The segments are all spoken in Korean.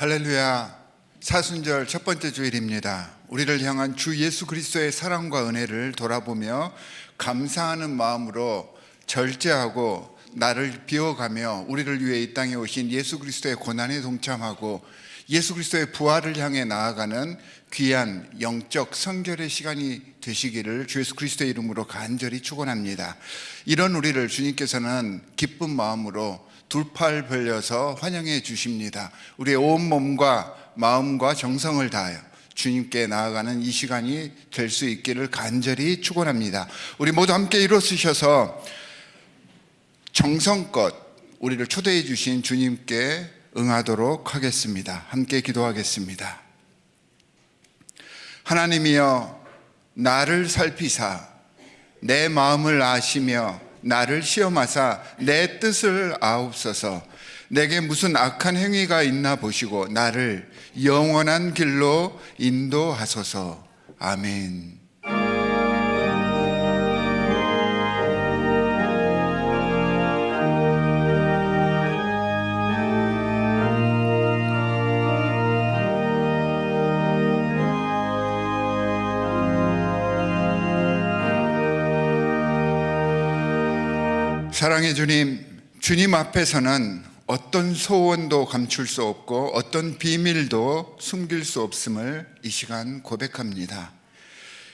할렐루야. 사순절 첫 번째 주일입니다. 우리를 향한 주 예수 그리스도의 사랑과 은혜를 돌아보며 감사하는 마음으로 절제하고 나를 비워가며 우리를 위해 이 땅에 오신 예수 그리스도의 고난에 동참하고 예수 그리스도의 부활을 향해 나아가는 귀한 영적 성결의 시간이 되시기를 주 예수 그리스도의 이름으로 간절히 축원합니다. 이런 우리를 주님께서는 기쁜 마음으로 두 팔 벌려서 환영해 주십니다. 우리의 온 몸과 마음과 정성을 다하여 주님께 나아가는 이 시간이 될 수 있기를 간절히 축원합니다. 우리 모두 함께 일어서셔서 정성껏 우리를 초대해 주신 주님께 응하도록 하겠습니다. 함께 기도하겠습니다. 하나님이여, 나를 살피사 내 마음을 아시며 나를 시험하사 내 뜻을 아옵소서. 내게 무슨 악한 행위가 있나 보시고 나를 영원한 길로 인도하소서. 아멘. 사랑의 주님, 주님 앞에서는 어떤 소원도 감출 수 없고 어떤 비밀도 숨길 수 없음을 이 시간 고백합니다.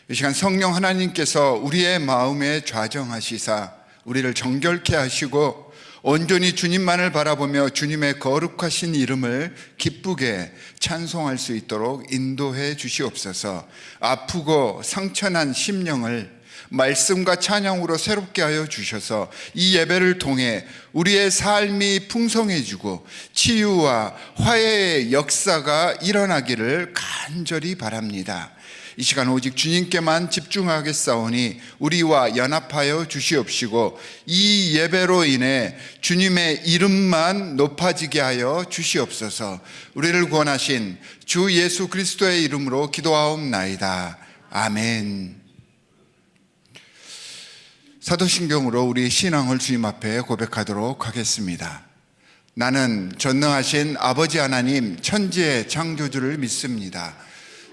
이 시간 성령 하나님께서 우리의 마음에 좌정하시사 우리를 정결케 하시고 온전히 주님만을 바라보며 주님의 거룩하신 이름을 기쁘게 찬송할 수 있도록 인도해 주시옵소서. 아프고 상처난 심령을 말씀과 찬양으로 새롭게 하여 주셔서 이 예배를 통해 우리의 삶이 풍성해지고 치유와 화해의 역사가 일어나기를 간절히 바랍니다. 이 시간 오직 주님께만 집중하겠사오니 우리와 연합하여 주시옵시고 이 예배로 인해 주님의 이름만 높아지게 하여 주시옵소서. 우리를 구원하신 주 예수 그리스도의 이름으로 기도하옵나이다. 아멘. 사도신경으로 우리의 신앙을 주님 앞에 고백하도록 하겠습니다. 나는 전능하신 아버지 하나님 천지의 창조주를 믿습니다.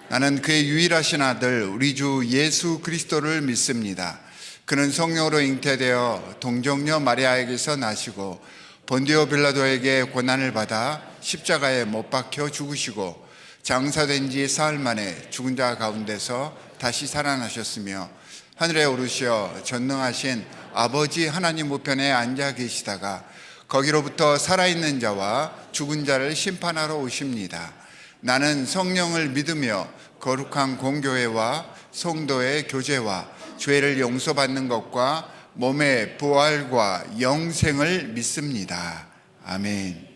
나는 그의 유일하신 아들 우리 주 예수 그리스도를 믿습니다. 그는 성령으로 잉태되어 동정녀 마리아에게서 나시고 본디오 빌라도에게 고난을 받아 십자가에 못 박혀 죽으시고 장사된 지 사흘 만에 죽은 자 가운데서 다시 살아나셨으며 하늘에 오르시어 전능하신 아버지 하나님 우편에 앉아 계시다가 거기로부터 살아있는 자와 죽은 자를 심판하러 오십니다. 나는 성령을 믿으며 거룩한 공교회와 성도의 교제와 죄를 용서받는 것과 몸의 부활과 영생을 믿습니다. 아멘.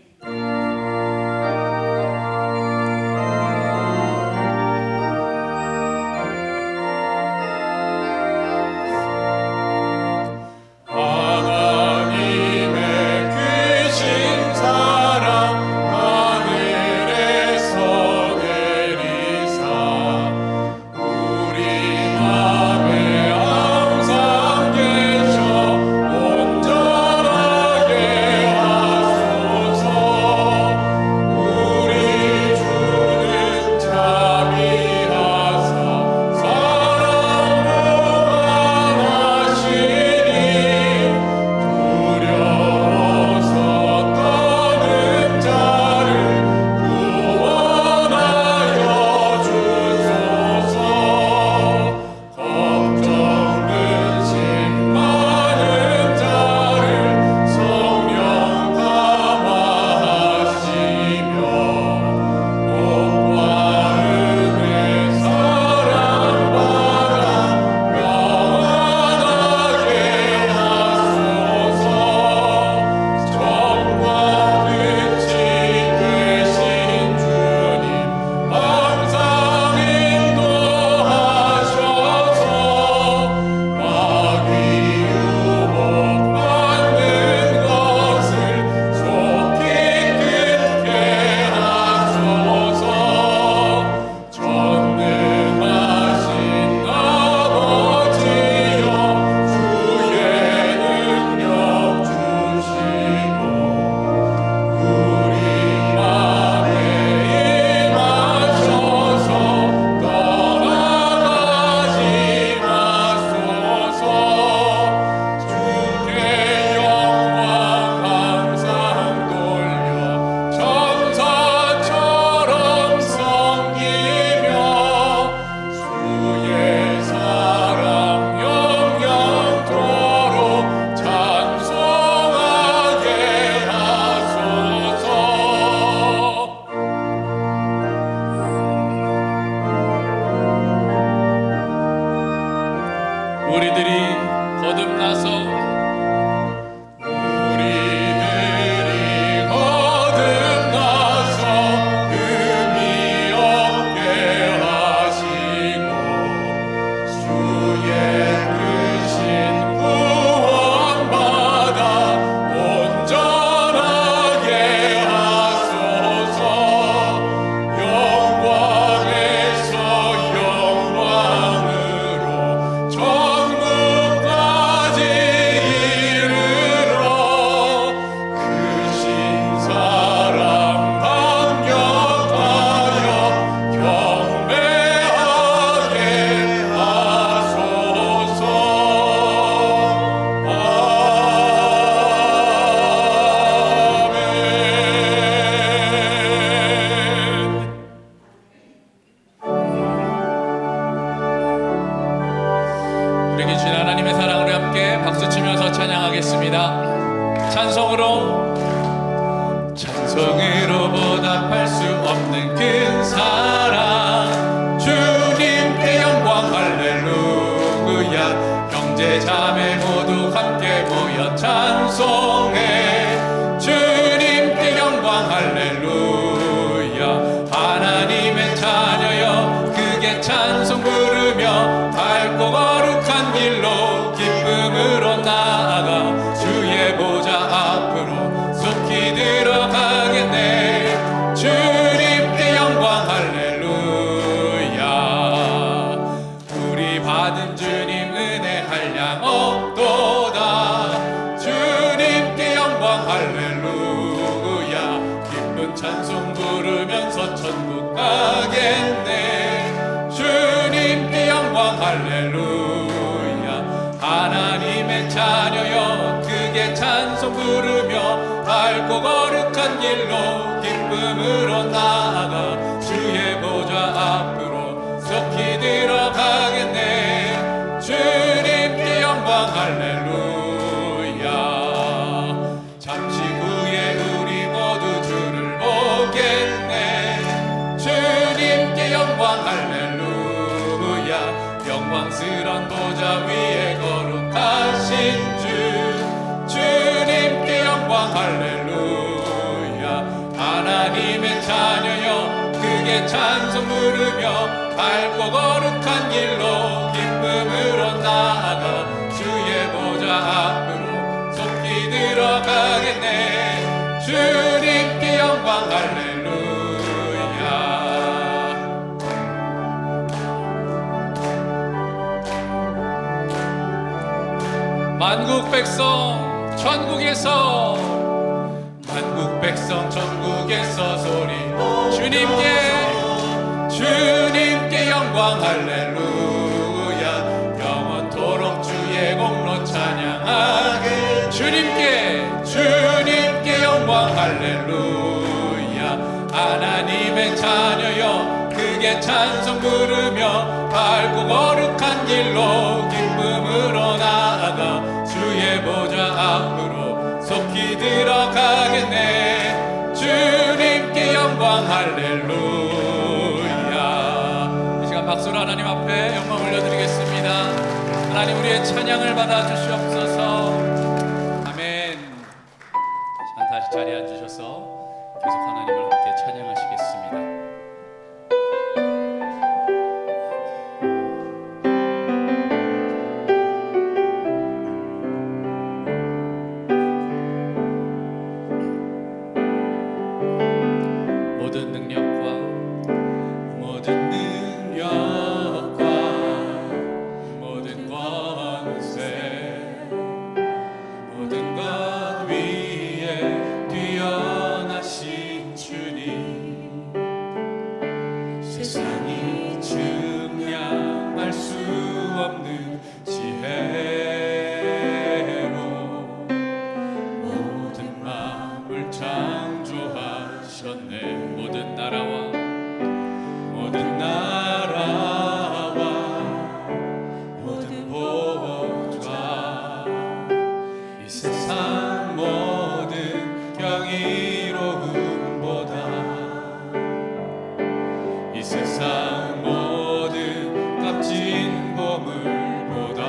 찬양하겠습니다. 찬송으로 보답할 수 없는 큰 사랑, 주님께 영광 할렐루야. 형제 자매 모두 함께 모여 찬송해. 주님께 영광 할렐루야. 하나님의 자녀여 크게 찬송 부르며 밝고 거룩한 길로 기쁨으로 나아가 주의 보좌 앞으로 속히 들어가겠네. 주님께 영광 할렐루야. 우리 받은 주님 은혜 한량 없도다. 주님께 영광 할렐루야. 기쁜 찬송 부르면서 천국 가겠네. 주님께 영광 할렐루야. 하나님의 자녀여 크게 찬송 부르며 밝고 거룩한 길로 기쁨으로 나아가 주의 보좌 앞으로 속히 들어가겠네. 주님께 영광 할렐루야. 잠시 후에 우리 모두 주를 보겠네. 주님께 영광 할렐루야. 영광스런 보좌 위에 거룩하신 주, 주님께 영광 할렐루야. 하나님의 자녀여 크게 찬송 부르며 밝고 거룩한 길로 기쁨으로 나아가 주의 보좌 앞으로 속히 들어가겠네. 주님께 영광 할렐루야. 만국 백성 천국에서, 만국 백성 천국에서 소리 주님께 영광 할렐루야. 영원토록 주의 공로 찬양하게. 주님께 영광 할렐루야. 하나님의 자녀여 크게 찬송 부르며 밝고 거룩한 길로 기쁨으로 나아가 주의 보좌 앞으로 속히 들어가겠네. 주님께 영광 할렐루야. 이 시간 박수로 하나님 앞에 영광 올려드리겠습니다. 하나님 우리의 찬양을 받아 주시옵소서. 아멘. 다시 자리에 앉으셔서 계속 하나님을 함께 찬양하시겠습니다. 세상이 증량할 수 없는 지혜로 모든 마음을 창조하셨네. 모든 나라와 모든 보좌, 이 세상 모든 경이로움보다, 이 세상 모든 값진 보물보다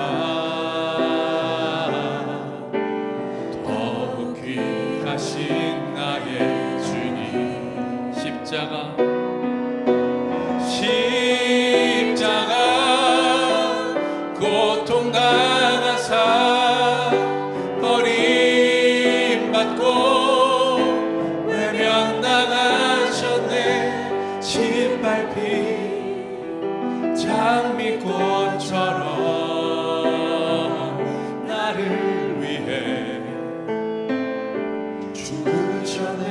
더욱 귀하신 나의 주님. 십자가 고통당하사 버림받고 외면당하셨네. 짓밟힌 장미꽃처럼 나를 위해 죽으셨네.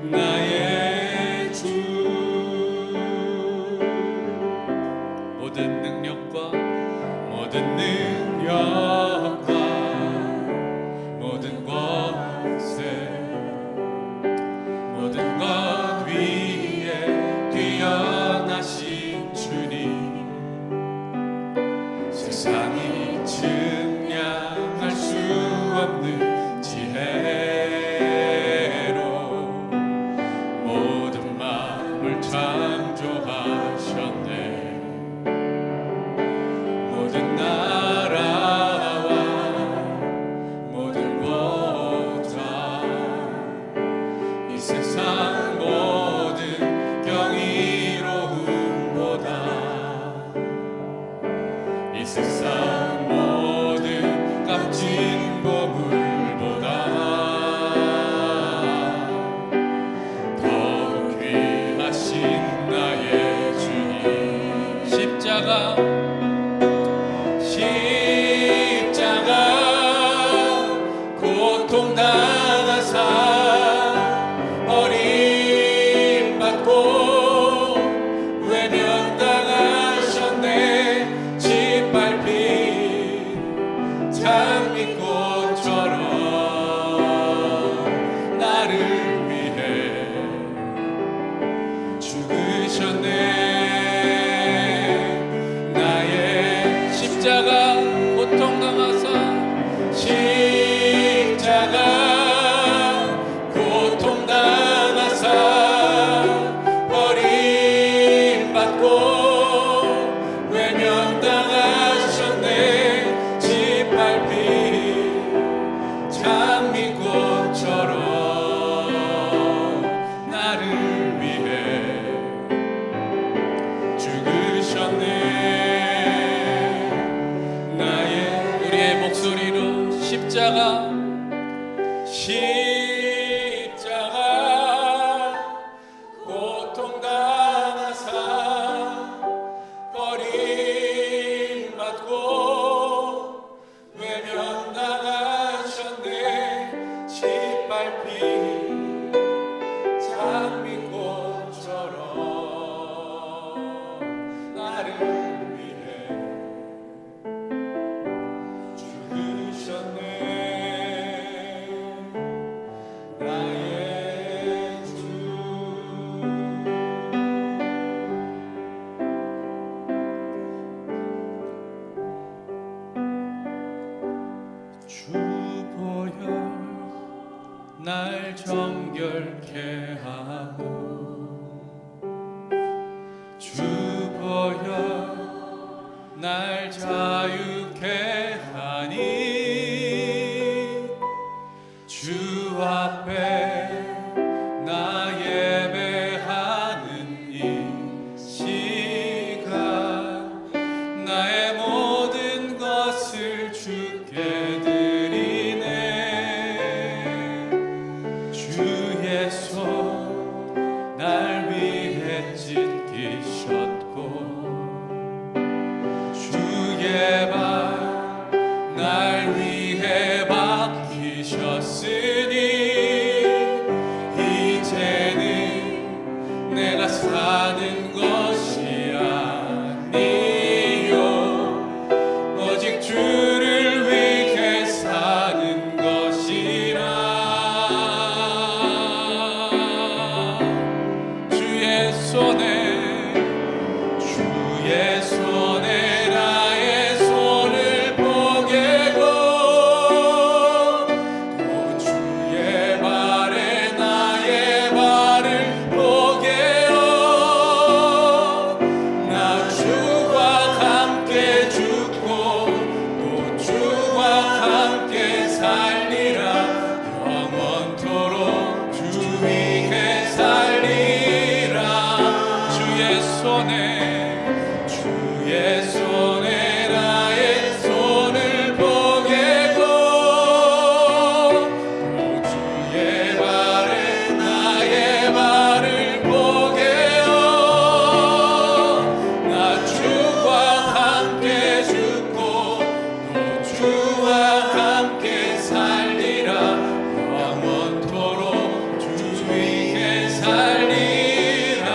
나의 주. 모든 능력과 모든 권세, 모든 것 위에 뛰어나신 창조하셨네. 모든 나라와 모든 quốc gia 이 세상 모든 경이로움보다 이 세상 모든 값진 보물보다 더 귀하신 나의 주님. 십자가 고통당하사 버림받고 외면당하셨네. 짓밟힌 장미꽃처럼 나를 위해 죽으셨네. 나의 십자가 고통당하사 십자가 고통당하사 버림받고 외면당하셨네. 짓밟힌 장미꽃처럼 나를 위해 죽으셨네. 나의 우리의 목소리로 십자가 십자가 고통당하사 버림받고 외면당하셨네. 짓밟힌 장미꽃처럼 나를 위해 죽으셨네. 나의 주. 주 보혈 날 정결케 하고 주 보혈 날 자유케 하니 주 앞에 나 예배하는 이 시간 나의 모든 것을 주께 드리네. 주의 손 날 위해 찢기셨고 주의 발 날 위해 박히셨으니 이제는 내가 사는 것이 아니요 오직 주를 위해 사는 것이라. 주의 손에 나의 손을 포개고 또 주의 발에 나의 발을 포개어 나 주와 함께 죽고 또 주와 함께 살리라. 영원토록 주 위에 살리라. 주의 손에 나의 손을 포개고 또 주의 발에 나의 발을 포개어 나 주와 함께 죽고 또 주와 함께 살리라. 영원토록 주 위에 살리라.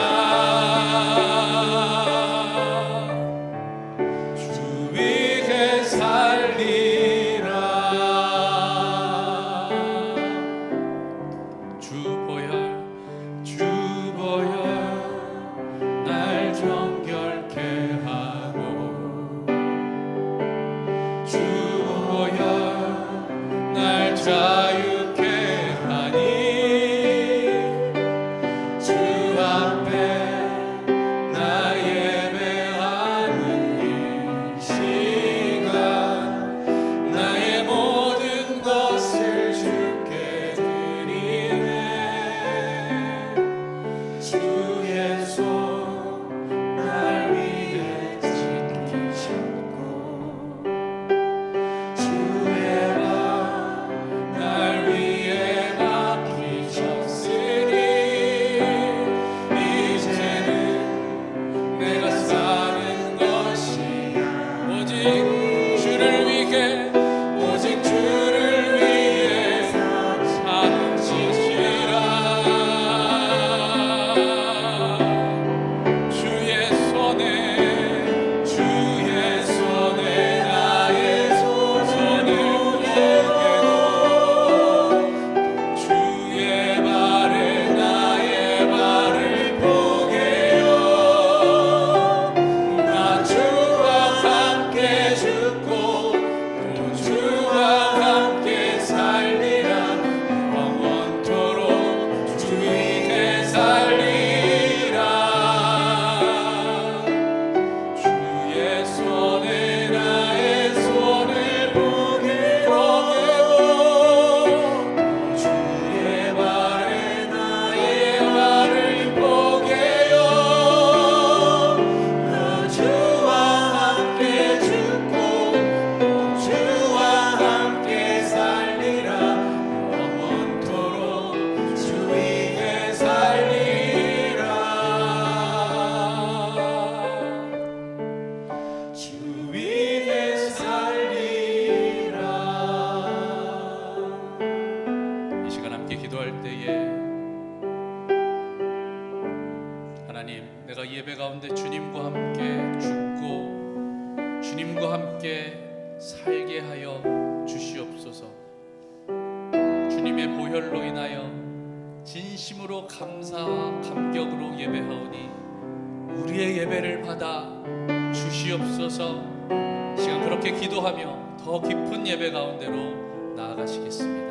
하나님, 내가 예배 가운데 주님과 함께 죽고 주님과 함께 살게 하여 주시옵소서. 주님의 보혈로 인하여 진심으로 감사와 감격으로 예배하오니 우리의 예배를 받아 주시옵소서. 시간 그렇게 기도하며 더 깊은 예배 가운데로 나아가시겠습니다.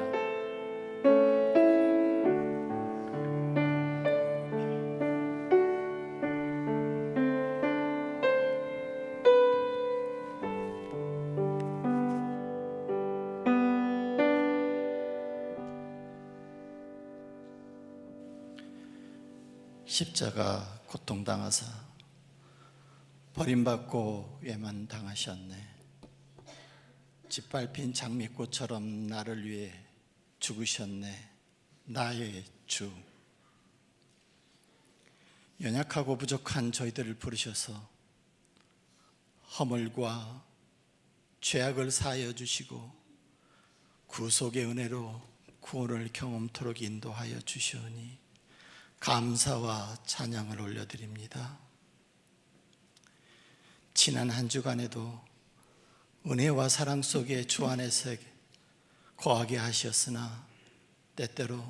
십자가 고통당하사 버림받고 외면당하셨네. 짓밟힌 장미꽃처럼 나를 위해 죽으셨네. 나의 주. 연약하고 부족한 저희들을 부르셔서 허물과 죄악을 사하여 주시고 구속의 은혜로 구원을 경험토록 인도하여 주시오니 감사와 찬양을 올려드립니다. 지난 한 주간에도 은혜와 사랑 속에 주 안에서 거하게 하셨으나 때때로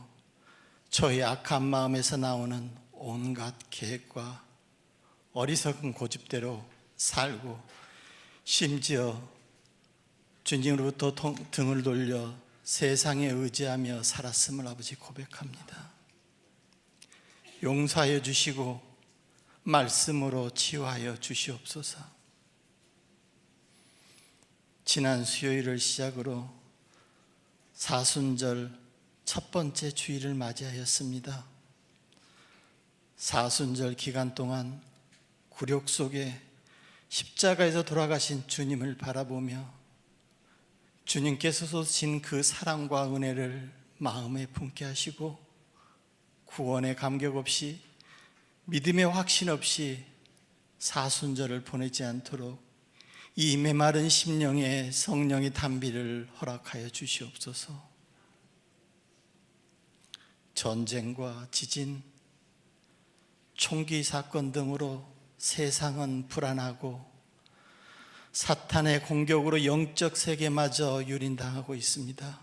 저희 악한 마음에서 나오는 온갖 계획과 어리석은 고집대로 살고 심지어 주님으로부터 등을 돌려 세상에 의지하며 살았음을 아버지 고백합니다. 용서하여 주시고 말씀으로 치유하여 주시옵소서. 지난 수요일을 시작으로 사순절 첫 번째 주일을 맞이하였습니다. 사순절 기간 동안 굴욕 속에 십자가에서 돌아가신 주님을 바라보며 주님께서 쏟으신 그 사랑과 은혜를 마음에 품게 하시고 구원의 감격 없이 믿음의 확신 없이 사순절을 보내지 않도록 이 메마른 심령에 성령의 단비를 허락하여 주시옵소서. 전쟁과 지진, 총기 사건 등으로 세상은 불안하고 사탄의 공격으로 영적 세계마저 유린당하고 있습니다.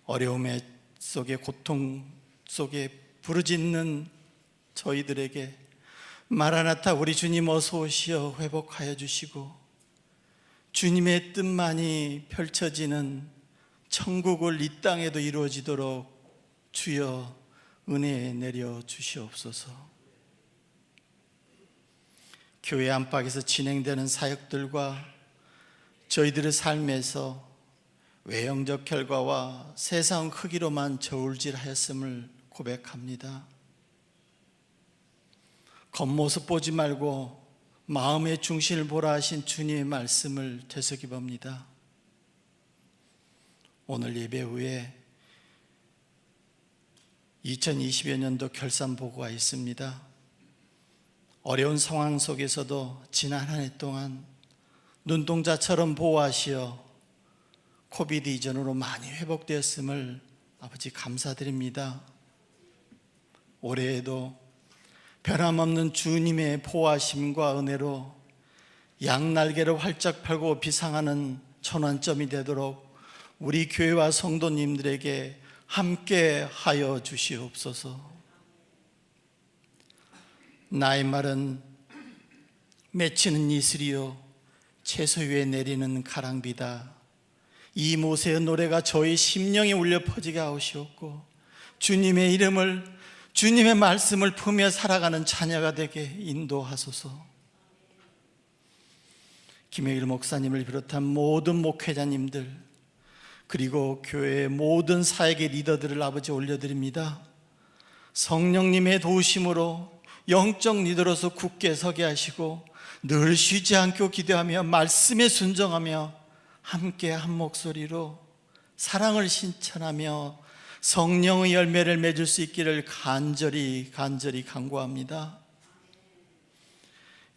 어려움의 속에 고통 속에 부르짖는 저희들에게 마라나타 우리 주님 어서 오시어 회복하여 주시고 주님의 뜻만이 펼쳐지는 천국을 이 땅에도 이루어지도록 주여 은혜 내려 주시옵소서. 교회 안팎에서 진행되는 사역들과 저희들의 삶에서 외형적 결과와 세상 크기로만 저울질하였음을 고백합니다. 겉모습 보지 말고 마음의 중심을 보라 하신 주님의 말씀을 되새겨봅니다. 오늘 예배 후에 2020여 년도 결산 보고가 있습니다. 어려운 상황 속에서도 지난 한 해 동안 눈동자처럼 보호하시어 코비드 이전으로 많이 회복되었음을 아버지 감사드립니다. 올해에도 변함없는 주님의 보호하심과 은혜로 양날개를 활짝 펴고 비상하는 전환점이 되도록 우리 교회와 성도님들에게 함께 하여 주시옵소서. 나의 말은 맺히는 이슬이요 채소 위에 내리는 가랑비다. 이 모세의 노래가 저희 심령에 울려 퍼지게 하시옵고 주님의 이름을 주님의 말씀을 품며 살아가는 자녀가 되게 인도하소서. 김혜일 목사님을 비롯한 모든 목회자님들 그리고 교회의 모든 사역의 리더들을 아버지 올려드립니다. 성령님의 도우심으로 영적 리더로서 굳게 서게 하시고 늘 쉬지 않고 기도하며 말씀에 순종하며 함께 한 목소리로 사랑을 신천하며 성령의 열매를 맺을 수 있기를 간절히 간구합니다.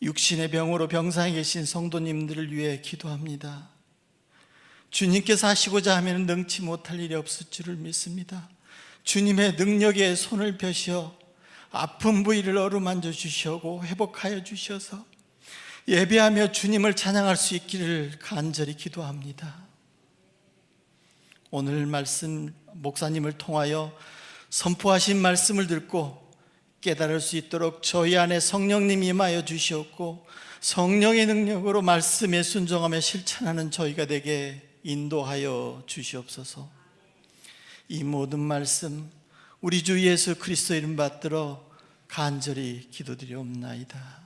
육신의 병으로 병상에 계신 성도님들을 위해 기도합니다. 주님께서 하시고자 하면 능치 못할 일이 없을 줄을 믿습니다. 주님의 능력에 손을 펴시어 아픈 부위를 어루만져 주시고 회복하여 주셔서 예배하며 주님을 찬양할 수 있기를 간절히 기도합니다. 오늘 말씀 목사님을 통하여 선포하신 말씀을 듣고 깨달을 수 있도록 저희 안에 성령님이 임하여 주시옵고 성령의 능력으로 말씀에 순종하며 실천하는 저희가 되게 인도하여 주시옵소서. 이 모든 말씀 우리 주 예수 그리스도 이름 받들어 간절히 기도드리옵나이다.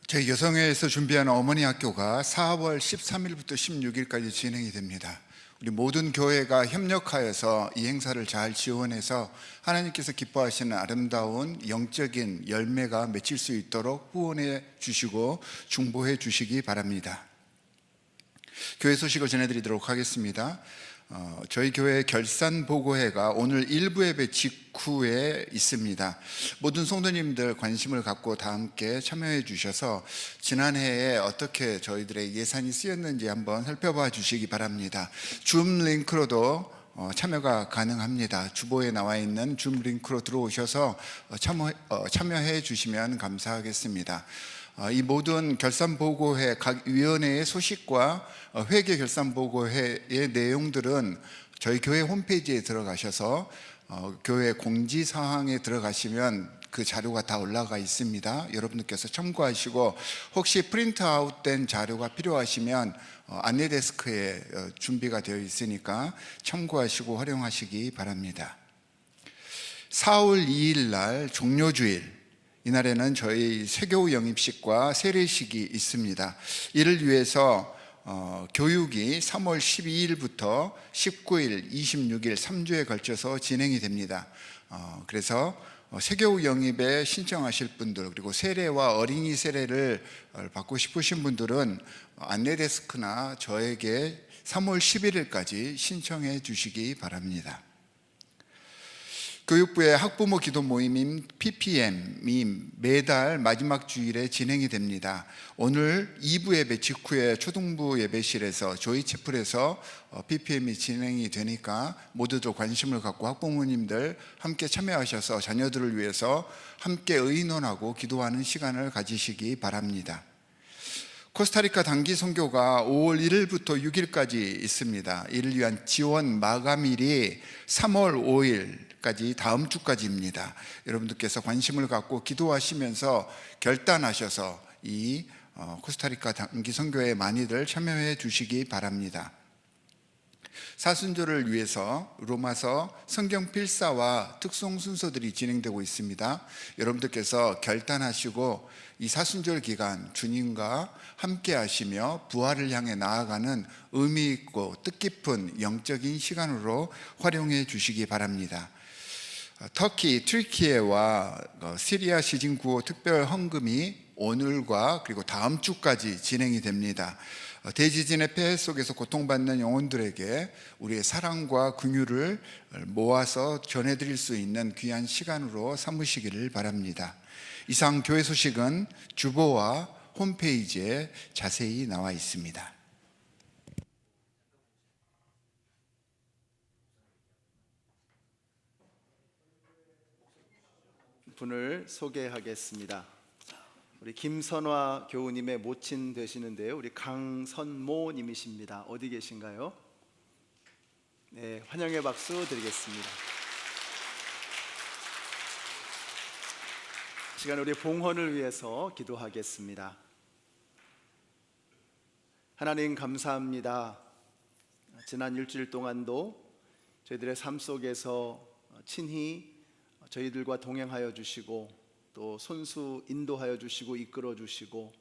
저희 여성회에서 준비하는 어머니 학교가 4월 13일부터 16일까지 진행이 됩니다. 우리 모든 교회가 협력하여서 이 행사를 잘 지원해서 하나님께서 기뻐하시는 아름다운 영적인 열매가 맺힐 수 있도록 후원해 주시고 중보해 주시기 바랍니다. 교회 소식을 전해드리도록 하겠습니다. 저희 교회 결산보고회가 오늘 일부 예배 직후에 있습니다. 모든 성도님들 관심을 갖고 다 함께 참여해 주셔서 지난해에 어떻게 저희들의 예산이 쓰였는지 한번 살펴봐 주시기 바랍니다. 줌 링크로도 참여가 가능합니다. 주보에 나와 있는 줌 링크로 들어오셔서 참여해 주시면 감사하겠습니다. 이 모든 결산보고회 각 위원회의 소식과 회계 결산보고회의 내용들은 저희 교회 홈페이지에 들어가셔서 교회 공지사항에 들어가시면 그 자료가 다 올라가 있습니다. 여러분들께서 참고하시고 혹시 프린트아웃된 자료가 필요하시면 안내 데스크에 준비가 되어 있으니까 참고하시고 활용하시기 바랍니다. 4월 2일 날 종료주일, 이날에는 저희 세교 영입식과 세례식이 있습니다. 이를 위해서 교육이 3월 12일부터 19일, 26일 3주에 걸쳐서 진행이 됩니다. 그래서 세교 영입에 신청하실 분들, 그리고 세례와 어린이 세례를 받고 싶으신 분들은 안내 데스크나 저에게 3월 11일까지 신청해 주시기 바랍니다. 교육부의 학부모 기도 모임인 PPM이 매달 마지막 주일에 진행이 됩니다. 오늘 2부 예배 직후에 초등부 예배실에서 조이 채플에서 PPM이 진행이 되니까 모두들 관심을 갖고 학부모님들 함께 참여하셔서 자녀들을 위해서 함께 의논하고 기도하는 시간을 가지시기 바랍니다. 코스타리카 단기 선교가 5월 1일부터 6일까지 있습니다. 이를 위한 지원 마감일이 3월 5일까지 다음 주까지입니다. 여러분들께서 관심을 갖고 기도하시면서 결단하셔서 이 코스타리카 단기 선교에 많이들 참여해 주시기 바랍니다. 사순절을 위해서 로마서 성경 필사와 특송 순서들이 진행되고 있습니다. 여러분들께서 결단하시고 이 사순절 기간 주님과 함께 하시며 부활을 향해 나아가는 의미 있고 뜻깊은 영적인 시간으로 활용해 주시기 바랍니다. 터키, 튀르키예와 시리아 시즌 구호 특별 헌금이 오늘과 그리고 다음 주까지 진행이 됩니다. 대지진의 폐해 속에서 고통받는 영혼들에게 우리의 사랑과 긍휼을 모아서 전해드릴 수 있는 귀한 시간으로 삼으시기를 바랍니다. 이상 교회 소식은 주보와 홈페이지에 자세히 나와 있습니다. 분을 소개하겠습니다. 우리 김선화 교우님의 모친 되시는데요, 우리 강선모 님이십니다. 어디 계신가요? 네, 환영의 박수 드리겠습니다. 시간 우리 봉헌을 위해서 기도하겠습니다. 하나님 감사합니다. 지난 일주일 동안도 저희들의 삶 속에서 친히 저희들과 동행하여 주시고 또 손수 인도하여 주시고 이끌어 주시고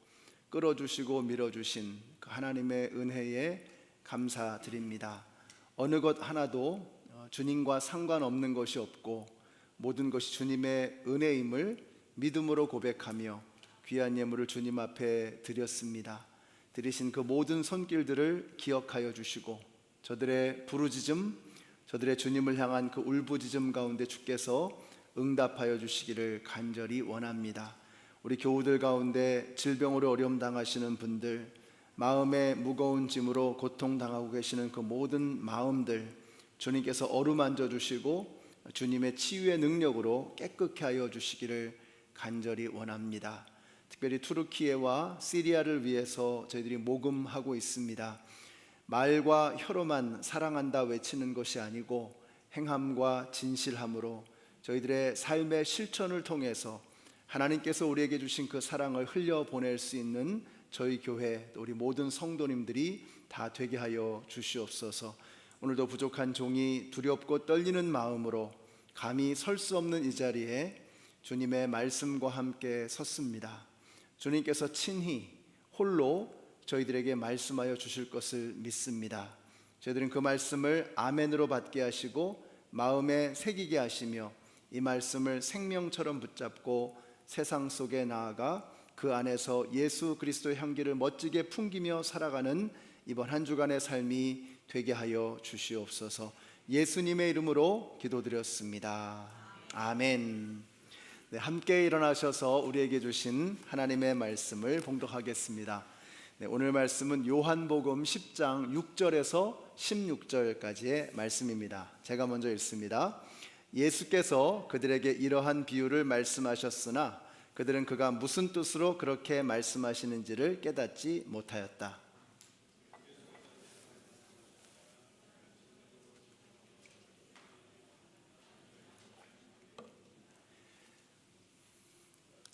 끌어주시고 밀어주신 그 하나님의 은혜에 감사드립니다. 어느 것 하나도 주님과 상관없는 것이 없고 모든 것이 주님의 은혜임을 믿음으로 고백하며 귀한 예물을 주님 앞에 드렸습니다. 드리신 그 모든 손길들을 기억하여 주시고 저들의 부르짖음, 저들의 주님을 향한 그 울부짖음 가운데 주께서 응답하여 주시기를 간절히 원합니다. 우리 교우들 가운데 질병으로 어려움 당하시는 분들, 마음의 무거운 짐으로 고통당하고 계시는 그 모든 마음들 주님께서 어루만져 주시고 주님의 치유의 능력으로 깨끗게 하여 주시기를 간절히 원합니다. 특별히 투르키예와 시리아를 위해서 저희들이 모금하고 있습니다. 말과 혀로만 사랑한다 외치는 것이 아니고 행함과 진실함으로 저희들의 삶의 실천을 통해서 하나님께서 우리에게 주신 그 사랑을 흘려보낼 수 있는 저희 교회, 우리 모든 성도님들이 다 되게 하여 주시옵소서. 오늘도 부족한 종이 두렵고 떨리는 마음으로 감히 설 수 없는 이 자리에 주님의 말씀과 함께 섰습니다. 주님께서 친히 홀로 저희들에게 말씀하여 주실 것을 믿습니다. 저희들은 그 말씀을 아멘으로 받게 하시고 마음에 새기게 하시며 이 말씀을 생명처럼 붙잡고 세상 속에 나아가 그 안에서 예수 그리스도의 향기를 멋지게 풍기며 살아가는 이번 한 주간의 삶이 되게 하여 주시옵소서. 예수님의 이름으로 기도드렸습니다. 아멘. 네, 함께 일어나셔서 우리에게 주신 하나님의 말씀을 봉독하겠습니다. 네, 오늘 말씀은 요한복음 10장 6절에서 16절까지의 말씀입니다. 제가 먼저 읽습니다. 예수께서 그들에게 이러한 비유를 말씀하셨으나 그들은 그가 무슨 뜻으로 그렇게 말씀하시는지를 깨닫지 못하였다.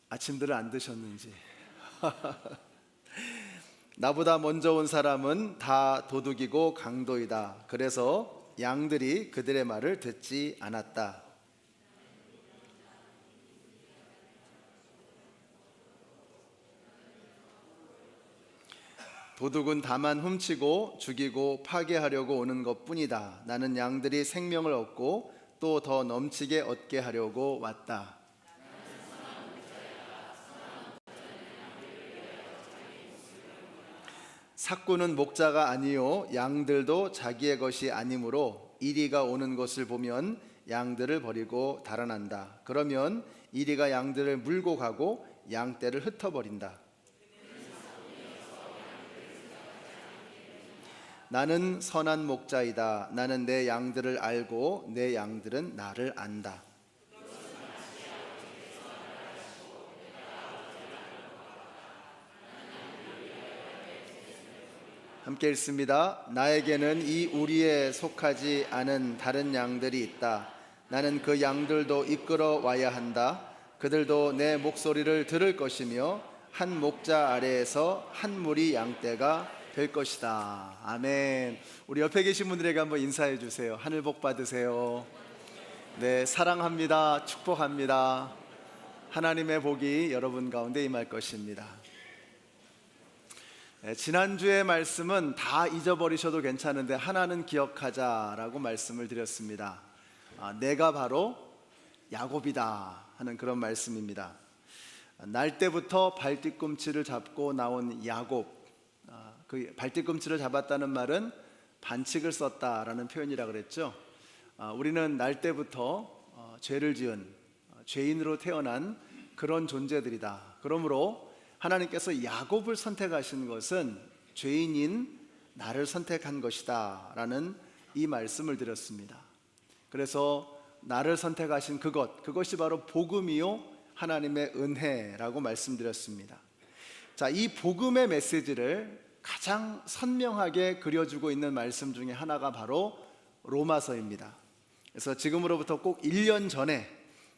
아침들을 안 드셨는지 나보다 먼저 온 사람은 다 도둑이고 강도이다. 그래서 양들이 그들의 말을 듣지 않았다. 도둑은 다만 훔치고 죽이고 파괴하려고 오는 것뿐이다. 나는 양들이 생명을 얻고 또 더 넘치게 얻게 하려고 왔다. 삭구는 목자가 아니요 양들도 자기의 것이 아니므로 이리가 오는 것을 보면 양들을 버리고 달아난다. 그러면 이리가 양들을 물고 가고 양떼를 흩어버린다. 나는 선한 목자이다. 나는 내 양들을 알고 내 양들은 나를 안다. 함께 읽습니다. 나에게는 이 우리에 속하지 않은 다른 양들이 있다. 나는 그 양들도 이끌어 와야 한다. 그들도 내 목소리를 들을 것이며 한 목자 아래에서 한 무리 양떼가 될 것이다. 아멘. 우리 옆에 계신 분들에게 한번 인사해 주세요. 하늘 복 받으세요. 네, 사랑합니다. 축복합니다. 하나님의 복이 여러분 가운데 임할 것입니다. 지난주의 말씀은 다 잊어버리셔도 괜찮은데 하나는 기억하자라고 말씀을 드렸습니다. 내가 바로 야곱이다 하는 그런 말씀입니다. 날 때부터 발뒤꿈치를 잡고 나온 야곱, 그 발뒤꿈치를 잡았다는 말은 반칙을 썼다라는 표현이라 그랬죠. 우리는 날 때부터 죄를 지은 죄인으로 태어난 그런 존재들이다. 그러므로 하나님께서 야곱을 선택하신 것은 죄인인 나를 선택한 것이다 라는 이 말씀을 드렸습니다. 그래서 나를 선택하신 그것이 바로 복음이요 하나님의 은혜라고 말씀드렸습니다. 자, 이 복음의 메시지를 가장 선명하게 그려주고 있는 말씀 중에 하나가 바로 로마서입니다. 그래서 지금으로부터 꼭 1년 전에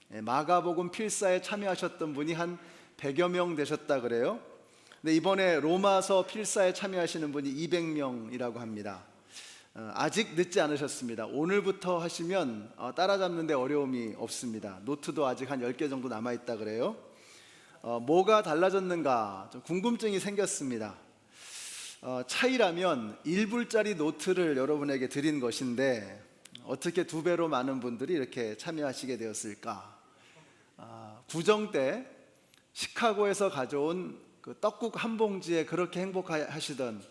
마가복음 필사에 참여하셨던 분이 한 100여 명 되셨다 그래요. 근데 이번에 로마서 필사에 참여하시는 분이 200명이라고 합니다. 아직 늦지 않으셨습니다. 오늘부터 하시면 따라잡는 데 어려움이 없습니다. 노트도 아직 한 10개 정도 남아있다 그래요. 뭐가 달라졌는가 좀 궁금증이 생겼습니다. 차이라면 1불짜리 노트를 여러분에게 드린 것인데 어떻게 2배로 많은 분들이 이렇게 참여하시게 되었을까? 구정 때 시카고에서 가져온 그 떡국 한 봉지에 그렇게 행복하시던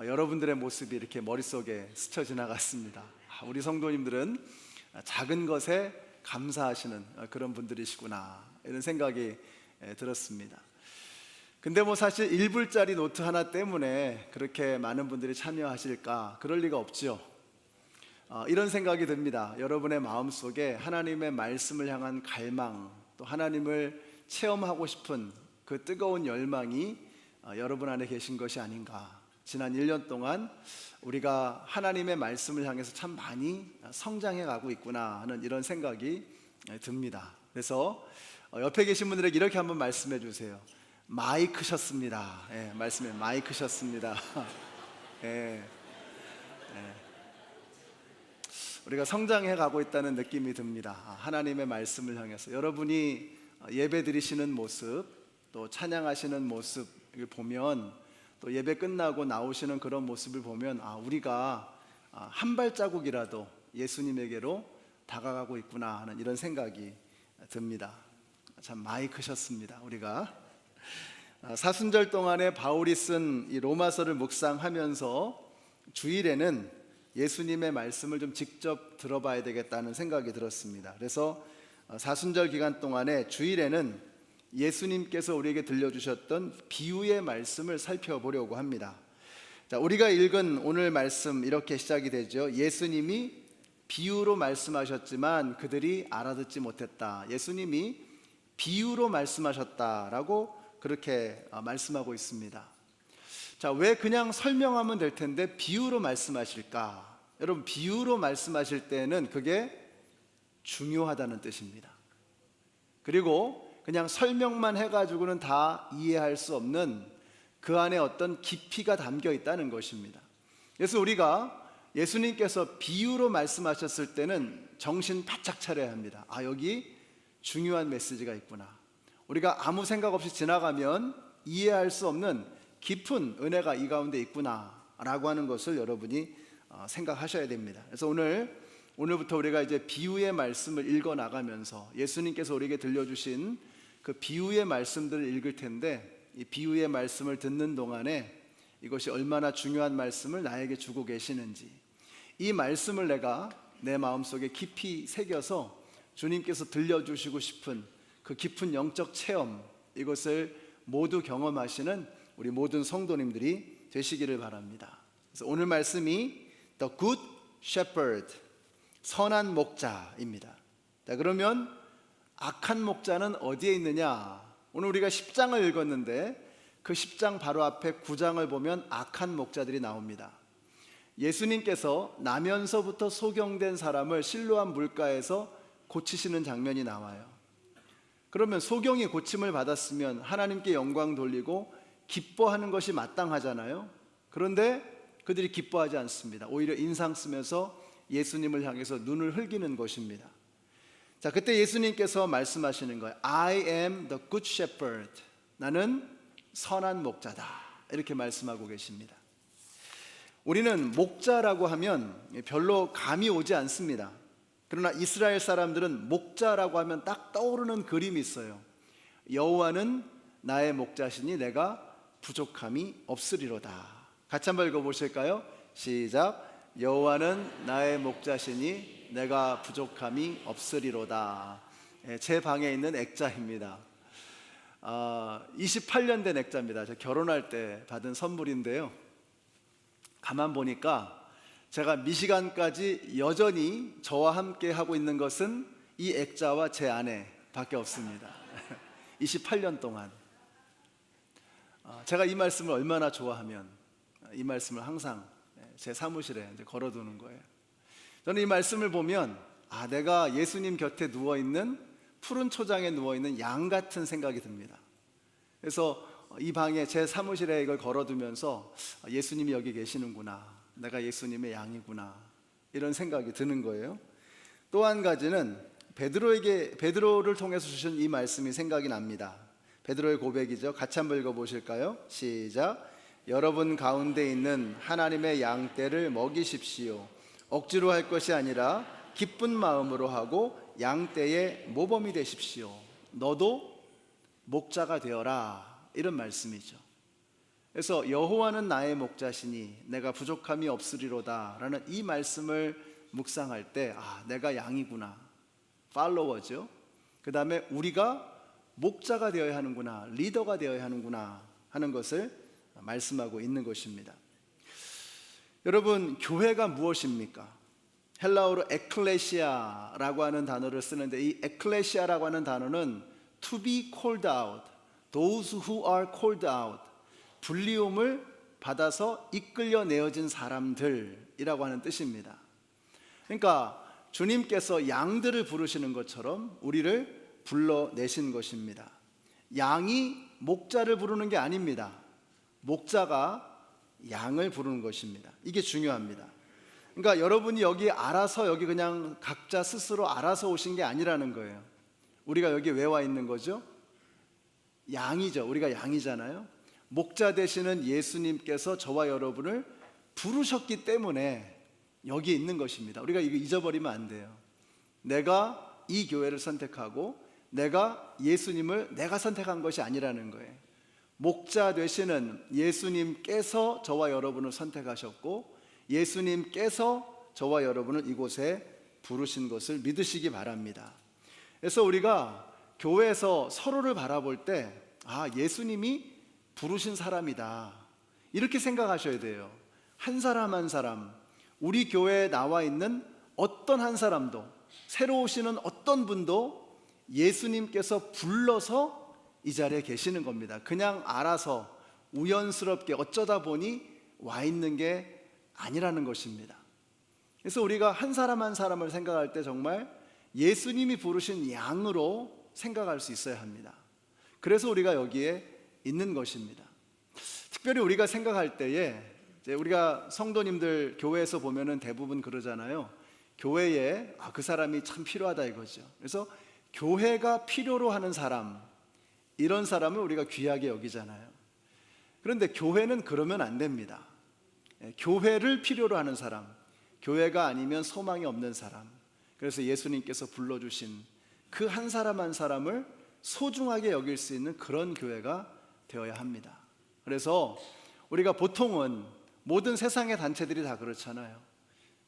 여러분들의 모습이 이렇게 머릿속에 스쳐 지나갔습니다. 우리 성도님들은 작은 것에 감사하시는 그런 분들이시구나 이런 생각이 들었습니다. 근데 뭐 사실 1불짜리 노트 하나 때문에 그렇게 많은 분들이 참여하실까? 그럴 리가 없죠. 이런 생각이 듭니다. 여러분의 마음속에 하나님의 말씀을 향한 갈망, 또 하나님을 체험하고 싶은 그 뜨거운 열망이 여러분 안에 계신 것이 아닌가. 지난 1년 동안 우리가 하나님의 말씀을 향해서 참 많이 성장해 가고 있구나 하는 이런 생각이 듭니다. 그래서 옆에 계신 분들에게 이렇게 한번 말씀해 주세요. 많이 크셨습니다. 예, 말씀에 많이 크셨습니다. 예, 예. 우리가 성장해 가고 있다는 느낌이 듭니다. 하나님의 말씀을 향해서 여러분이 예배 드리시는 모습, 또 찬양하시는 모습을 보면, 또 예배 끝나고 나오시는 그런 모습을 보면 우리가 한 발자국이라도 예수님에게로 다가가고 있구나 하는 이런 생각이 듭니다. 참 많이 크셨습니다. 우리가 사순절 동안에 바울이 쓴 이 로마서를 묵상하면서 주일에는 예수님의 말씀을 좀 직접 들어봐야 되겠다는 생각이 들었습니다. 그래서 사순절 기간 동안에 주일에는 예수님께서 우리에게 들려주셨던 비유의 말씀을 살펴보려고 합니다. 자, 우리가 읽은 오늘 말씀 이렇게 시작이 되죠. 예수님이 비유로 말씀하셨지만 그들이 알아듣지 못했다. 예수님이 비유로 말씀하셨다라고 그렇게 말씀하고 있습니다. 자, 왜 그냥 설명하면 될 텐데 비유로 말씀하실까? 여러분, 비유로 말씀하실 때는 그게 중요하다는 뜻입니다. 그리고 그냥 설명만 해가지고는 다 이해할 수 없는 그 안에 어떤 깊이가 담겨 있다는 것입니다. 그래서 우리가 예수님께서 비유로 말씀하셨을 때는 정신 바짝 차려야 합니다. 여기 중요한 메시지가 있구나. 우리가 아무 생각 없이 지나가면 이해할 수 없는 깊은 은혜가 이 가운데 있구나 라고 하는 것을 여러분이 생각하셔야 됩니다. 그래서 오늘부터 우리가 이제 비유의 말씀을 읽어 나가면서 예수님께서 우리에게 들려주신 그 비유의 말씀들을 읽을 텐데, 이 비유의 말씀을 듣는 동안에 이것이 얼마나 중요한 말씀을 나에게 주고 계시는지, 이 말씀을 내가 내 마음속에 깊이 새겨서 주님께서 들려주시고 싶은 그 깊은 영적 체험, 이것을 모두 경험하시는 우리 모든 성도님들이 되시기를 바랍니다. 그래서 오늘 말씀이 The Good Shepherd, 선한 목자입니다. 자, 그러면 악한 목자는 어디에 있느냐? 오늘 우리가 10장을 읽었는데 그 10장 바로 앞에 9장을 보면 악한 목자들이 나옵니다. 예수님께서 나면서부터 소경된 사람을 실로암 물가에서 고치시는 장면이 나와요. 그러면 소경이 고침을 받았으면 하나님께 영광 돌리고 기뻐하는 것이 마땅하잖아요. 그런데 그들이 기뻐하지 않습니다. 오히려 인상 쓰면서 예수님을 향해서 눈을 흘기는 것입니다. 자, 그때 예수님께서 말씀하시는 거예요. I am the good shepherd. 나는 선한 목자다. 이렇게 말씀하고 계십니다. 우리는 목자라고 하면 별로 감이 오지 않습니다. 그러나 이스라엘 사람들은 목자라고 하면 딱 떠오르는 그림이 있어요. 여호와는 나의 목자시니 내가 부족함이 없으리로다. 같이 한번 읽어보실까요? 시작. 여호와는 나의 목자시니 내가 부족함이 없으리로다. 제 방에 있는 액자입니다. 28년 된 액자입니다. 제가 결혼할 때 받은 선물인데요. 가만 보니까 제가 미시간까지 여전히 저와 함께 하고 있는 것은 이 액자와 제 아내밖에 없습니다. 28년 동안 제가 이 말씀을 얼마나 좋아하면 이 말씀을 항상 제 사무실에 이제 걸어두는 거예요. 저는 이 말씀을 보면 내가 예수님 곁에 누워있는 푸른 초장에 누워있는 양 같은 생각이 듭니다. 그래서 이 방에 제 사무실에 이걸 걸어두면서 예수님이 여기 계시는구나, 내가 예수님의 양이구나, 이런 생각이 드는 거예요. 또 한 가지는 베드로를 통해서 주신 이 말씀이 생각이 납니다. 베드로의 고백이죠. 같이 한번 읽어보실까요? 시작. 여러분 가운데 있는 하나님의 양떼를 먹이십시오. 억지로 할 것이 아니라 기쁜 마음으로 하고 양떼의 모범이 되십시오. 너도 목자가 되어라, 이런 말씀이죠. 그래서 여호와는 나의 목자시니 내가 부족함이 없으리로다 라는 이 말씀을 묵상할 때 내가 양이구나, 팔로워죠. 그 다음에 우리가 목자가 되어야 하는구나, 리더가 되어야 하는구나 하는 것을 말씀하고 있는 것입니다. 여러분, 교회가 무엇입니까? 헬라어로 에클레시아라고 하는 단어를 쓰는데, 이 에클레시아라고 하는 단어는 to be called out, those who are called out, 불리움을 받아서 이끌려 내어진 사람들이라고 하는 뜻입니다. 그러니까 주님께서 양들을 부르시는 것처럼 우리를 불러내신 것입니다. 양이 목자를 부르는 게 아닙니다. 목자가 양을 부르는 것입니다. 이게 중요합니다. 그러니까 여러분이 여기 그냥 각자 스스로 알아서 오신 게 아니라는 거예요. 우리가 여기 왜 와 있는 거죠? 양이죠. 우리가 양이잖아요. 목자 되시는 예수님께서 저와 여러분을 부르셨기 때문에 여기 있는 것입니다. 우리가 이거 잊어버리면 안 돼요. 내가 이 교회를 선택하고 내가 예수님을 내가 선택한 것이 아니라는 거예요. 목자 되시는 예수님께서 저와 여러분을 선택하셨고 예수님께서 저와 여러분을 이곳에 부르신 것을 믿으시기 바랍니다. 그래서 우리가 교회에서 서로를 바라볼 때 예수님이 부르신 사람이다 이렇게 생각하셔야 돼요. 한 사람 한 사람, 우리 교회에 나와 있는 어떤 한 사람도, 새로 오시는 어떤 분도 예수님께서 불러서 이 자리에 계시는 겁니다. 그냥 알아서 우연스럽게 어쩌다 보니 와 있는 게 아니라는 것입니다. 그래서 우리가 한 사람 한 사람을 생각할 때 정말 예수님이 부르신 양으로 생각할 수 있어야 합니다. 그래서 우리가 여기에 있는 것입니다. 특별히 우리가 생각할 때에 이제 우리가 성도님들 교회에서 보면은 대부분 그러잖아요. 교회에 그 사람이 참 필요하다 이거죠. 그래서 교회가 필요로 하는 사람, 이런 사람을 우리가 귀하게 여기잖아요. 그런데 교회는 그러면 안 됩니다. 교회를 필요로 하는 사람, 교회가 아니면 소망이 없는 사람, 그래서 예수님께서 불러주신 그 한 사람 한 사람을 소중하게 여길 수 있는 그런 교회가 되어야 합니다. 그래서 우리가 보통은 모든 세상의 단체들이 다 그렇잖아요.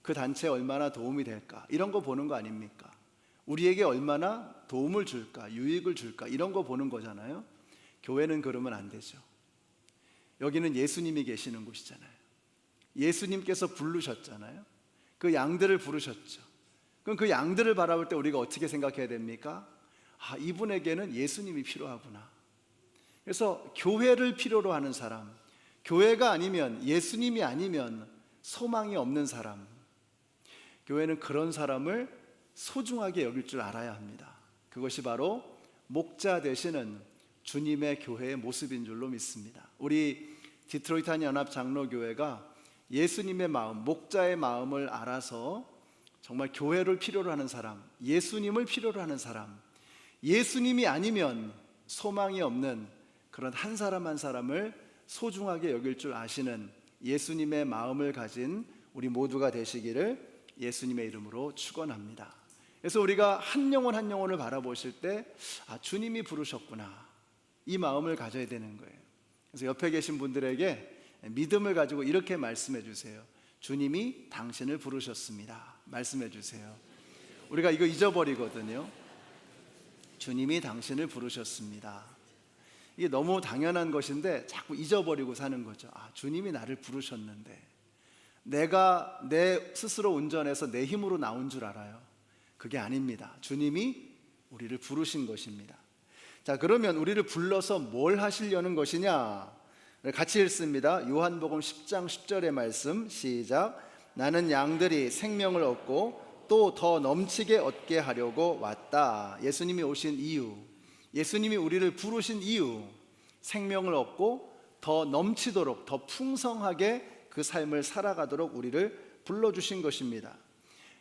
그 단체에 얼마나 도움이 될까 이런 거 보는 거 아닙니까? 우리에게 얼마나 도움을 줄까, 유익을 줄까 이런 거 보는 거잖아요. 교회는 그러면 안 되죠. 여기는 예수님이 계시는 곳이잖아요. 예수님께서 부르셨잖아요. 그 양들을 부르셨죠. 그럼 그 양들을 바라볼 때 우리가 어떻게 생각해야 됩니까? 이분에게는 예수님이 필요하구나. 그래서 교회를 필요로 하는 사람, 교회가 아니면, 예수님이 아니면 소망이 없는 사람, 교회는 그런 사람을 소중하게 여길 줄 알아야 합니다. 그것이 바로 목자 되시는 주님의 교회의 모습인 줄로 믿습니다. 우리 디트로이트 한연합장로교회가 예수님의 마음, 목자의 마음을 알아서 정말 교회를 필요로 하는 사람, 예수님을 필요로 하는 사람, 예수님이 아니면 소망이 없는 그런 한 사람 한 사람을 소중하게 여길 줄 아시는 예수님의 마음을 가진 우리 모두가 되시기를 예수님의 이름으로 축원합니다. 그래서 우리가 한 영혼 한 영혼을 바라보실 때 주님이 부르셨구나, 이 마음을 가져야 되는 거예요. 그래서 옆에 계신 분들에게 믿음을 가지고 이렇게 말씀해 주세요. 주님이 당신을 부르셨습니다. 말씀해 주세요. 우리가 이거 잊어버리거든요. 주님이 당신을 부르셨습니다. 이게 너무 당연한 것인데 자꾸 잊어버리고 사는 거죠. 주님이 나를 부르셨는데 내가 내 스스로 운전해서 내 힘으로 나온 줄 알아요. 그게 아닙니다. 주님이 우리를 부르신 것입니다. 자, 그러면 우리를 불러서 뭘 하시려는 것이냐? 같이 읽습니다. 요한복음 10장 10절의 말씀, 시작. 나는 양들이 생명을 얻고 또 더 넘치게 얻게 하려고 왔다. 예수님이 오신 이유, 예수님이 우리를 부르신 이유, 생명을 얻고 더 넘치도록, 더 풍성하게 그 삶을 살아가도록 우리를 불러주신 것입니다.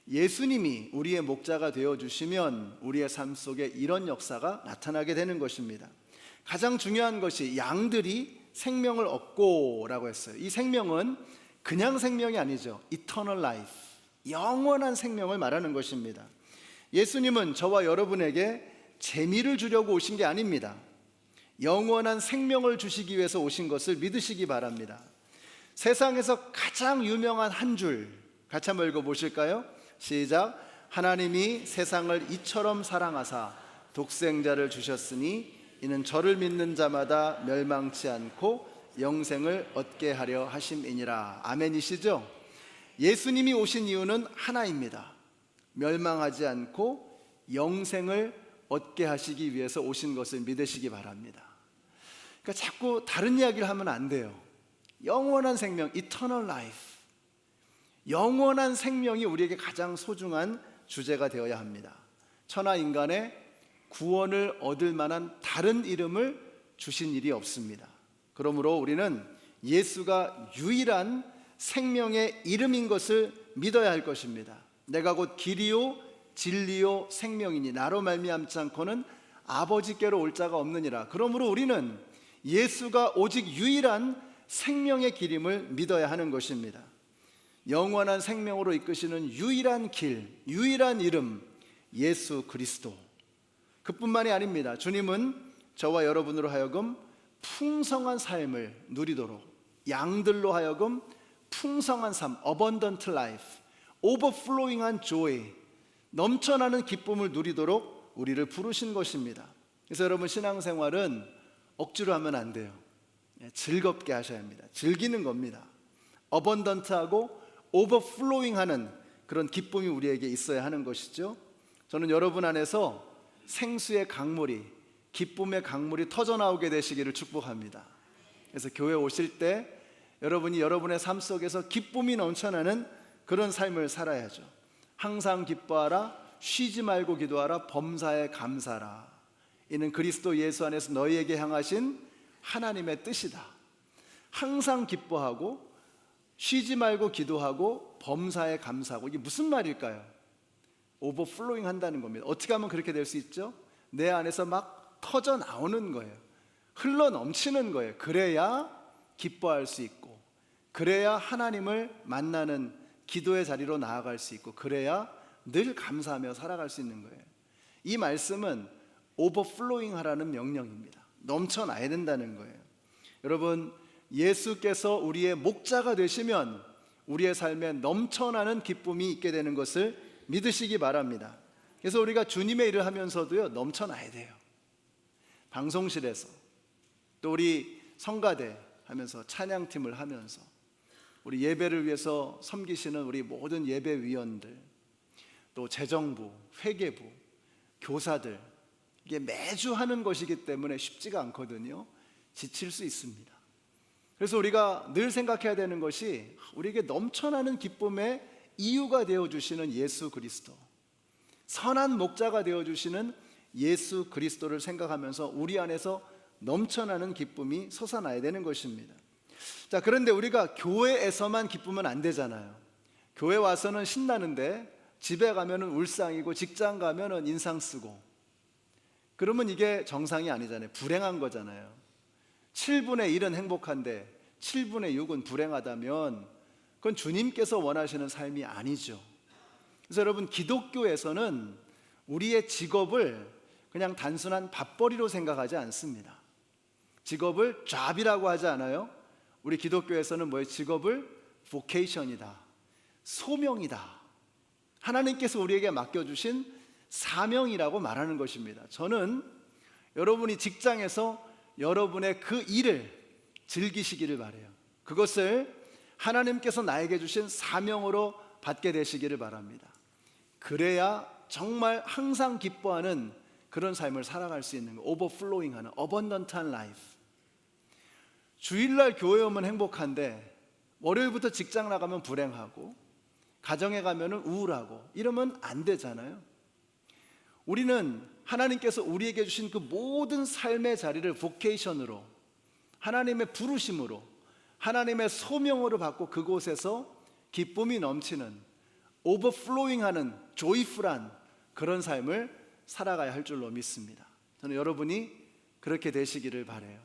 예수님이 우리의 목자가 되어주시면 우리의 삶 속에 이런 역사가 나타나게 되는 것입니다. 가장 중요한 것이 양들이 생명을 얻고 라고 했어요. 이 생명은 그냥 생명이 아니죠. Eternal life, 영원한 생명을 말하는 것입니다. 예수님은 저와 여러분에게 재미를 주려고 오신 게 아닙니다. 영원한 생명을 주시기 위해서 오신 것을 믿으시기 바랍니다. 세상에서 가장 유명한 한 줄 같이 한번 읽어보실까요? 시작. 하나님이 세상을 이처럼 사랑하사 독생자를 주셨으니 이는 저를 믿는 자마다 멸망치 않고 영생을 얻게 하려 하심이니라. 아멘이시죠? 예수님이 오신 이유는 하나입니다. 멸망하지 않고 영생을 얻게 하시기 위해서 오신 것을 믿으시기 바랍니다. 그러니까 자꾸 다른 이야기를 하면 안 돼요. 영원한 생명, eternal life, 영원한 생명이 우리에게 가장 소중한 주제가 되어야 합니다. 천하 인간의 구원을 얻을 만한 다른 이름을 주신 일이 없습니다. 그러므로 우리는 예수가 유일한 생명의 이름인 것을 믿어야 할 것입니다. 내가 곧 길이요 진리요 생명이니 나로 말미암지 않고는 아버지께로 올 자가 없느니라. 그러므로 우리는 예수가 오직 유일한 생명의 길임을 믿어야 하는 것입니다. 영원한 생명으로 이끄시는 유일한 길, 유일한 이름, 예수 그리스도. 그뿐만이 아닙니다. 주님은 저와 여러분으로 하여금 풍성한 삶을 누리도록, 양들로 하여금 풍성한 삶, abundant life, overflowing한 joy, 넘쳐나는 기쁨을 누리도록 우리를 부르신 것입니다. 그래서 여러분, 신앙생활은 억지로 하면 안 돼요. 즐겁게 하셔야 합니다. 즐기는 겁니다. abundant하고 overflowing하는 그런 기쁨이 우리에게 있어야 하는 것이죠. 저는 여러분 안에서 생수의 강물이, 기쁨의 강물이 터져나오게 되시기를 축복합니다. 그래서 교회 오실 때 여러분이 여러분의 삶 속에서 기쁨이 넘쳐나는 그런 삶을 살아야죠. 항상 기뻐하라, 쉬지 말고 기도하라, 범사에 감사라. 이는 그리스도 예수 안에서 너희에게 향하신 하나님의 뜻이다. 항상 기뻐하고 쉬지 말고 기도하고 범사에 감사하고, 이게 무슨 말일까요? 오버플로잉 한다는 겁니다. 어떻게 하면 그렇게 될 수 있죠? 내 안에서 막 터져 나오는 거예요. 흘러 넘치는 거예요. 그래야 기뻐할 수 있고, 그래야 하나님을 만나는 기도의 자리로 나아갈 수 있고, 그래야 늘 감사하며 살아갈 수 있는 거예요. 이 말씀은 오버플로잉 하라는 명령입니다. 넘쳐나야 된다는 거예요. 여러분, 예수께서 우리의 목자가 되시면 우리의 삶에 넘쳐나는 기쁨이 있게 되는 것을 믿으시기 바랍니다. 그래서 우리가 주님의 일을 하면서도요, 넘쳐나야 돼요. 방송실에서, 또 우리 성가대 하면서, 찬양팀을 하면서, 우리 예배를 위해서 섬기시는 우리 모든 예배위원들, 또 재정부, 회계부, 교사들, 이게 매주 하는 것이기 때문에 쉽지가 않거든요. 지칠 수 있습니다. 그래서 우리가 늘 생각해야 되는 것이, 우리에게 넘쳐나는 기쁨의 이유가 되어주시는 예수 그리스도, 선한 목자가 되어주시는 예수 그리스도를 생각하면서 우리 안에서 넘쳐나는 기쁨이 솟아나야 되는 것입니다. 자, 그런데 우리가 교회에서만 기쁘면 안 되잖아요. 교회 와서는 신나는데 집에 가면은 울상이고, 직장 가면은 인상 쓰고, 그러면 이게 정상이 아니잖아요. 불행한 거잖아요. 7분의 1은 행복한데 7분의 6은 불행하다면 그건 주님께서 원하시는 삶이 아니죠. 그래서 여러분, 기독교에서는 우리의 직업을 그냥 단순한 밥벌이로 생각하지 않습니다. 직업을 job이라고 하지 않아요. 우리 기독교에서는 뭐예요? 직업을 vocation이다, 소명이다, 하나님께서 우리에게 맡겨주신 사명이라고 말하는 것입니다. 저는 여러분이 직장에서 여러분의 그 일을 즐기시기를 바라요. 그것을 하나님께서 나에게 주신 사명으로 받게 되시기를 바랍니다. 그래야 정말 항상 기뻐하는 그런 삶을 살아갈 수 있는 거, 오버플로잉하는 어번던트한 라이프. 주일날 교회 오면 행복한데 월요일부터 직장 나가면 불행하고, 가정에 가면 우울하고, 이러면 안 되잖아요. 우리는 하나님께서 우리에게 주신 그 모든 삶의 자리를 보케이션으로, 하나님의 부르심으로, 하나님의 소명으로 받고 그곳에서 기쁨이 넘치는, 오버플로잉하는 조이풀한 그런 삶을 살아가야 할 줄로 믿습니다. 저는 여러분이 그렇게 되시기를 바라요.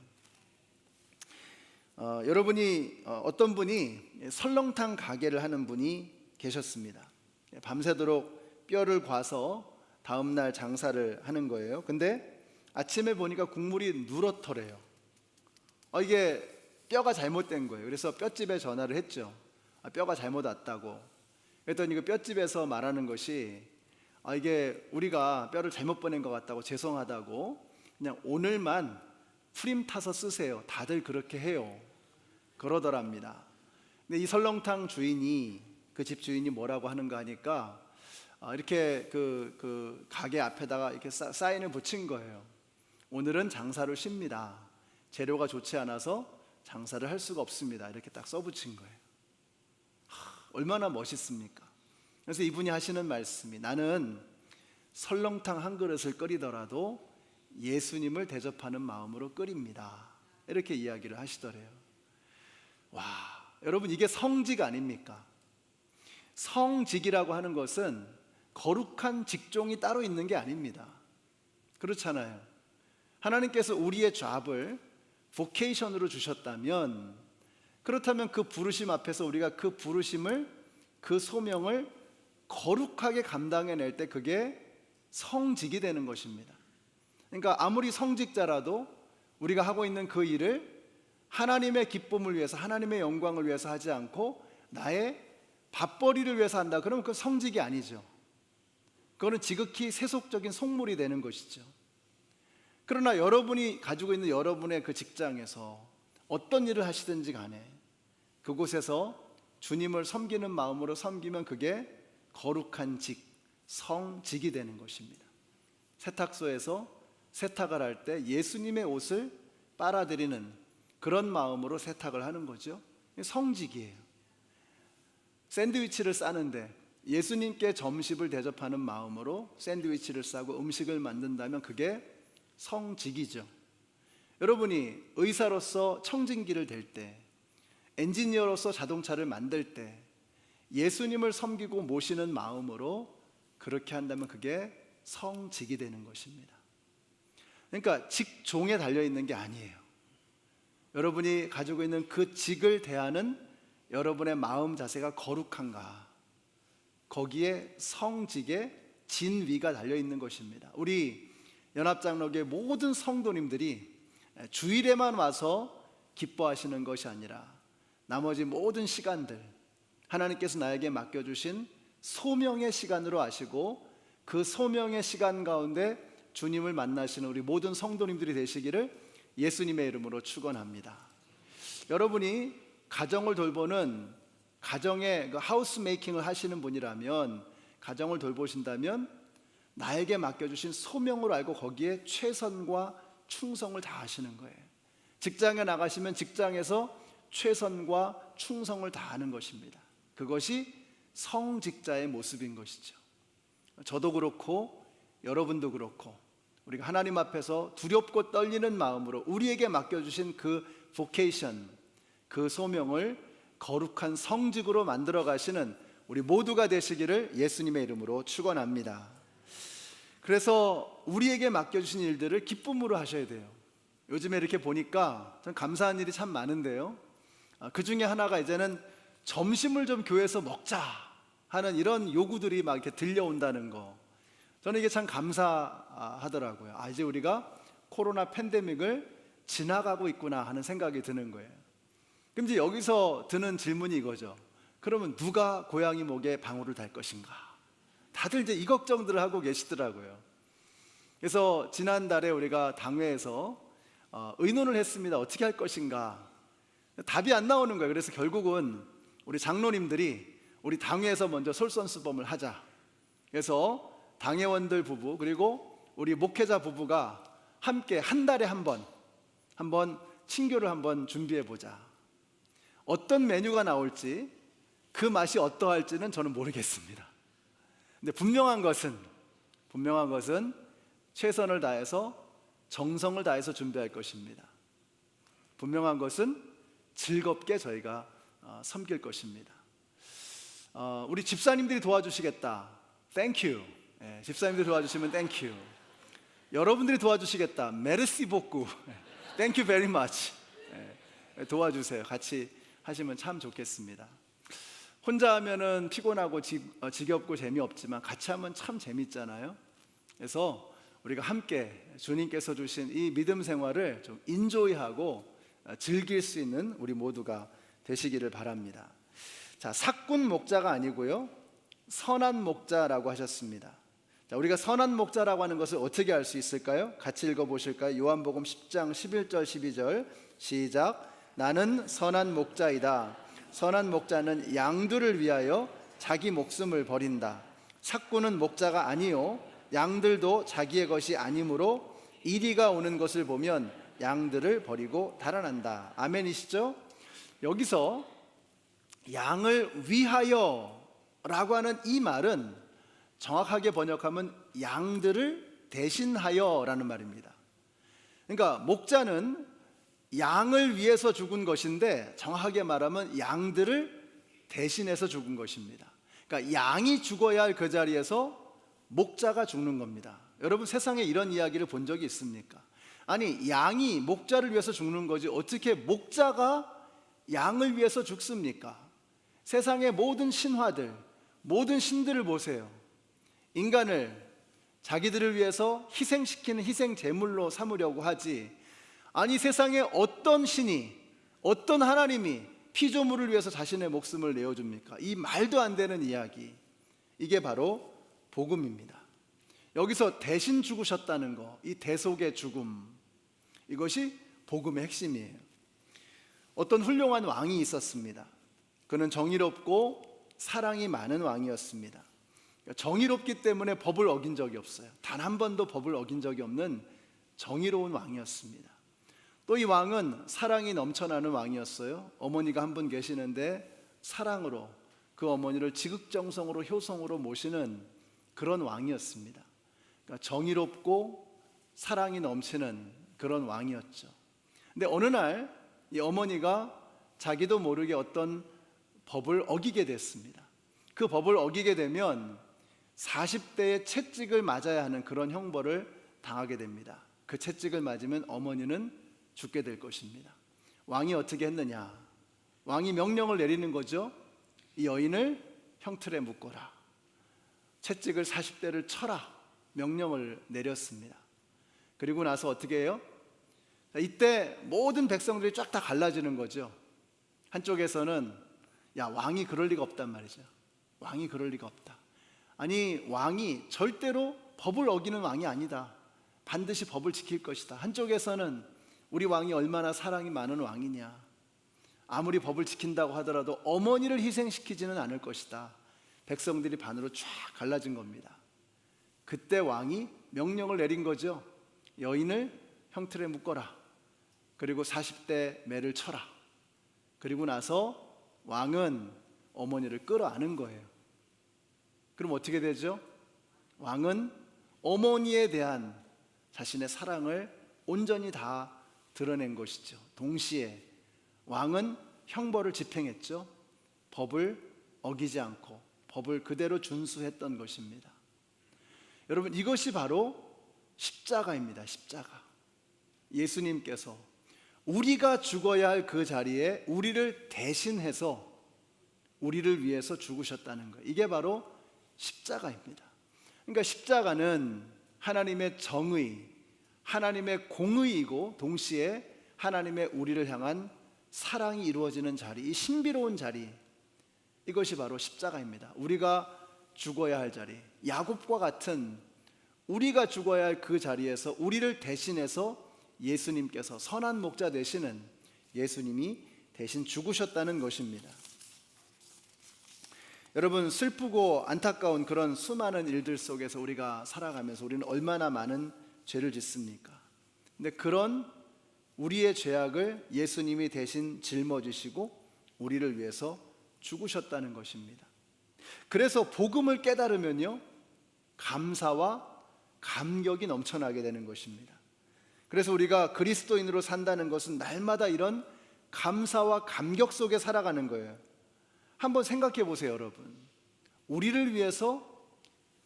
여러분이 어떤 분이 설렁탕 가게를 하는 분이 계셨습니다. 밤새도록 뼈를 과서 다음날 장사를 하는 거예요. 근데 아침에 보니까 국물이 누렇더래요. 이게 뼈가 잘못된 거예요. 그래서 뼈집에 전화를 했죠. 뼈가 잘못 왔다고. 그랬더니 그 뼈집에서 말하는 것이, 이게 우리가 뼈를 잘못 보낸 것 같다고, 죄송하다고, 그냥 오늘만 프림 타서 쓰세요. 다들 그렇게 해요. 그러더랍니다. 근데 이 설렁탕 주인이, 그 집 주인이 뭐라고 하는가 하니까 이렇게 그 가게 앞에다가 이렇게 사인을 붙인 거예요. 오늘은 장사를 쉽니다. 재료가 좋지 않아서 장사를 할 수가 없습니다. 이렇게 딱 써붙인 거예요. 얼마나 멋있습니까? 그래서 이분이 하시는 말씀이, 나는 설렁탕 한 그릇을 끓이더라도 예수님을 대접하는 마음으로 끓입니다. 이렇게 이야기를 하시더래요. 와, 여러분, 이게 성직 아닙니까? 성직이라고 하는 것은 거룩한 직종이 따로 있는 게 아닙니다. 그렇잖아요. 하나님께서 우리의 잡을 보케이션으로 주셨다면, 그렇다면 그 부르심 앞에서 우리가 그 부르심을, 그 소명을 거룩하게 감당해낼 때 그게 성직이 되는 것입니다. 그러니까 아무리 성직자라도 우리가 하고 있는 그 일을 하나님의 기쁨을 위해서, 하나님의 영광을 위해서 하지 않고 나의 밥벌이를 위해서 한다, 그러면 그 성직이 아니죠. 그거는 지극히 세속적인 속물이 되는 것이죠. 그러나 여러분이 가지고 있는 여러분의 그 직장에서 어떤 일을 하시든지 간에 그곳에서 주님을 섬기는 마음으로 섬기면 그게 거룩한 직, 성직이 되는 것입니다. 세탁소에서 세탁을 할 때 예수님의 옷을 빨아들이는 그런 마음으로 세탁을 하는 거죠. 성직이에요. 샌드위치를 싸는데 예수님께 점심을 대접하는 마음으로 샌드위치를 싸고 음식을 만든다면 그게 성직이죠. 여러분이 의사로서 청진기를 댈 때, 엔지니어로서 자동차를 만들 때 예수님을 섬기고 모시는 마음으로 그렇게 한다면 그게 성직이 되는 것입니다. 그러니까 직종에 달려있는 게 아니에요. 여러분이 가지고 있는 그 직을 대하는 여러분의 마음 자세가 거룩한가, 거기에 성직의 진위가 달려있는 것입니다. 우리 연합장로교회 모든 성도님들이 주일에만 와서 기뻐하시는 것이 아니라 나머지 모든 시간들 하나님께서 나에게 맡겨주신 소명의 시간으로 아시고 그 소명의 시간 가운데 주님을 만나시는 우리 모든 성도님들이 되시기를 예수님의 이름으로 축원합니다. 여러분이 가정을 돌보는, 가정의 그 하우스 메이킹을 하시는 분이라면, 가정을 돌보신다면 나에게 맡겨주신 소명으로 알고 거기에 최선과 충성을 다하시는 거예요. 직장에 나가시면 직장에서 최선과 충성을 다하는 것입니다. 그것이 성직자의 모습인 것이죠. 저도 그렇고 여러분도 그렇고 우리가 하나님 앞에서 두렵고 떨리는 마음으로 우리에게 맡겨주신 그 보케이션, 그 소명을 거룩한 성직으로 만들어 가시는 우리 모두가 되시기를 예수님의 이름으로 축원합니다. 그래서 우리에게 맡겨주신 일들을 기쁨으로 하셔야 돼요. 요즘에 이렇게 보니까 전 감사한 일이 참 많은데요, 그 중에 하나가 이제는 점심을 좀 교회에서 먹자 하는 이런 요구들이 막 이렇게 들려온다는 거, 저는 이게 참 감사하더라고요. 이제 우리가 코로나 팬데믹을 지나가고 있구나 하는 생각이 드는 거예요. 그럼 이제 여기서 드는 질문이 이거죠. 그러면 누가 고양이 목에 방울을 달 것인가? 다들 이제 이 걱정들을 하고 계시더라고요. 그래서 지난달에 우리가 당회에서 의논을 했습니다. 어떻게 할 것인가? 답이 안 나오는 거예요. 그래서 결국은 우리 장로님들이 우리 당회에서 먼저 솔선수범을 하자. 그래서 당회원들 부부 그리고 우리 목회자 부부가 함께 한 달에 한번 친교를 한번 준비해 보자. 어떤 메뉴가 나올지, 그 맛이 어떠할지는 저는 모르겠습니다. 근데 분명한 것은 최선을 다해서 정성을 다해서 준비할 것입니다. 분명한 것은 즐겁게 저희가 섬길 것입니다. 우리 집사님들이 도와주시겠다. 땡큐. 집사님들이 도와주시면 땡큐. 여러분들이 도와주시겠다. 메르시 복구. 땡큐 베리 마치. 도와주세요. 같이 하시면 참 좋겠습니다. 혼자 하면은 피곤하고 지겹고 재미없지만 같이 하면 참 재밌잖아요. 그래서 우리가 함께 주님께서 주신 이 믿음 생활을 좀 인조이하고 즐길 수 있는 우리 모두가 되시기를 바랍니다. 자, 사꾼 목자가 아니고요, 선한 목자라고 하셨습니다. 자, 우리가 선한 목자라고 하는 것을 어떻게 알 수 있을까요? 같이 읽어보실까요? 요한복음 10장 11절 12절 시작. 나는 선한 목자이다. 선한 목자는 양들을 위하여 자기 목숨을 버린다. 사꾼은 목자가 아니요 양들도 자기의 것이 아니므로 이리가 오는 것을 보면 양들을 버리고 달아난다. 아멘이시죠? 여기서 양을 위하여 라고 하는 이 말은 정확하게 번역하면 양들을 대신하여 라는 말입니다. 그러니까 목자는 양을 위해서 죽은 것인데 정확하게 말하면 양들을 대신해서 죽은 것입니다. 그러니까 양이 죽어야 할 그 자리에서 목자가 죽는 겁니다. 여러분, 세상에 이런 이야기를 본 적이 있습니까? 아니, 양이 목자를 위해서 죽는 거지 어떻게 목자가 양을 위해서 죽습니까? 세상의 모든 신화들, 모든 신들을 보세요. 인간을 자기들을 위해서 희생시키는 희생 제물로 삼으려고 하지, 아니 세상에 어떤 신이, 어떤 하나님이 피조물을 위해서 자신의 목숨을 내어줍니까? 이 말도 안 되는 이야기, 이게 바로 복음입니다. 여기서 대신 죽으셨다는 거, 이 대속의 죽음, 이것이 복음의 핵심이에요. 어떤 훌륭한 왕이 있었습니다. 그는 정의롭고 사랑이 많은 왕이었습니다. 정의롭기 때문에 법을 어긴 적이 없어요. 단 한 번도 법을 어긴 적이 없는 정의로운 왕이었습니다. 또 이 왕은 사랑이 넘쳐나는 왕이었어요. 어머니가 한 분 계시는데 사랑으로 그 어머니를 지극정성으로 효성으로 모시는 그런 왕이었습니다. 그러니까 정의롭고 사랑이 넘치는 그런 왕이었죠. 근데 어느 날 이 어머니가 자기도 모르게 어떤 법을 어기게 됐습니다. 그 법을 어기게 되면 40대의 채찍을 맞아야 하는 그런 형벌을 당하게 됩니다. 그 채찍을 맞으면 어머니는 죽게 될 것입니다. 왕이 어떻게 했느냐? 왕이 명령을 내리는 거죠. 이 여인을 형틀에 묶어라, 채찍을 40대를 쳐라, 명령을 내렸습니다. 그리고 나서 어떻게 해요? 이때 모든 백성들이 쫙 다 갈라지는 거죠. 한쪽에서는 야, 왕이 그럴 리가 없단 말이죠. 왕이 그럴 리가 없다. 아니, 왕이 절대로 법을 어기는 왕이 아니다. 반드시 법을 지킬 것이다. 한쪽에서는 우리 왕이 얼마나 사랑이 많은 왕이냐, 아무리 법을 지킨다고 하더라도 어머니를 희생시키지는 않을 것이다. 백성들이 반으로 쫙 갈라진 겁니다. 그때 왕이 명령을 내린 거죠. 여인을 형틀에 묶어라, 그리고 40대 매를 쳐라. 그리고 나서 왕은 어머니를 끌어안은 거예요. 그럼 어떻게 되죠? 왕은 어머니에 대한 자신의 사랑을 온전히 다 드러낸 것이죠. 동시에 왕은 형벌을 집행했죠. 법을 어기지 않고 법을 그대로 준수했던 것입니다. 여러분, 이것이 바로 십자가입니다. 십자가. 예수님께서 우리가 죽어야 할 그 자리에 우리를 대신해서 우리를 위해서 죽으셨다는 거예요. 이게 바로 십자가입니다. 그러니까 십자가는 하나님의 정의, 하나님의 공의이고 동시에 하나님의 우리를 향한 사랑이 이루어지는 자리, 이 신비로운 자리, 이것이 바로 십자가입니다. 우리가 죽어야 할 자리, 야곱과 같은 우리가 죽어야 할 그 자리에서 우리를 대신해서 예수님께서, 선한 목자 되시는 예수님이 대신 죽으셨다는 것입니다. 여러분, 슬프고 안타까운 그런 수많은 일들 속에서 우리가 살아가면서 우리는 얼마나 많은 죄를 짓습니까? 근데 그런 우리의 죄악을 예수님이 대신 짊어지시고 우리를 위해서 죽으셨다는 것입니다. 그래서 복음을 깨달으면요, 감사와 감격이 넘쳐나게 되는 것입니다. 그래서 우리가 그리스도인으로 산다는 것은 날마다 이런 감사와 감격 속에 살아가는 거예요. 한번 생각해 보세요, 여러분. 우리를 위해서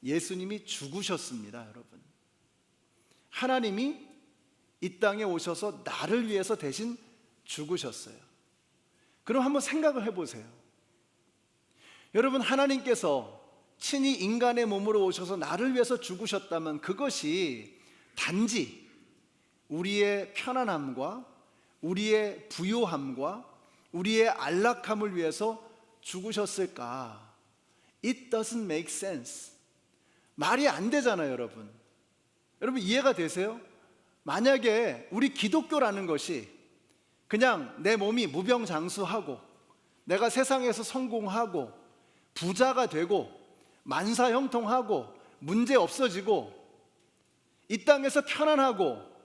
예수님이 죽으셨습니다, 여러분. 하나님이 이 땅에 오셔서 나를 위해서 대신 죽으셨어요. 그럼 한번 생각을 해보세요. 여러분, 하나님께서 친히 인간의 몸으로 오셔서 나를 위해서 죽으셨다면 그것이 단지 우리의 편안함과 우리의 부요함과 우리의 안락함을 위해서 죽으셨을까? It doesn't make sense. 말이 안 되잖아요, 여러분. 여러분, 이해가 되세요? 만약에 우리 기독교라는 것이 그냥 내 몸이 무병장수하고 내가 세상에서 성공하고 부자가 되고 만사형통하고 문제 없어지고 이 땅에서 편안하고,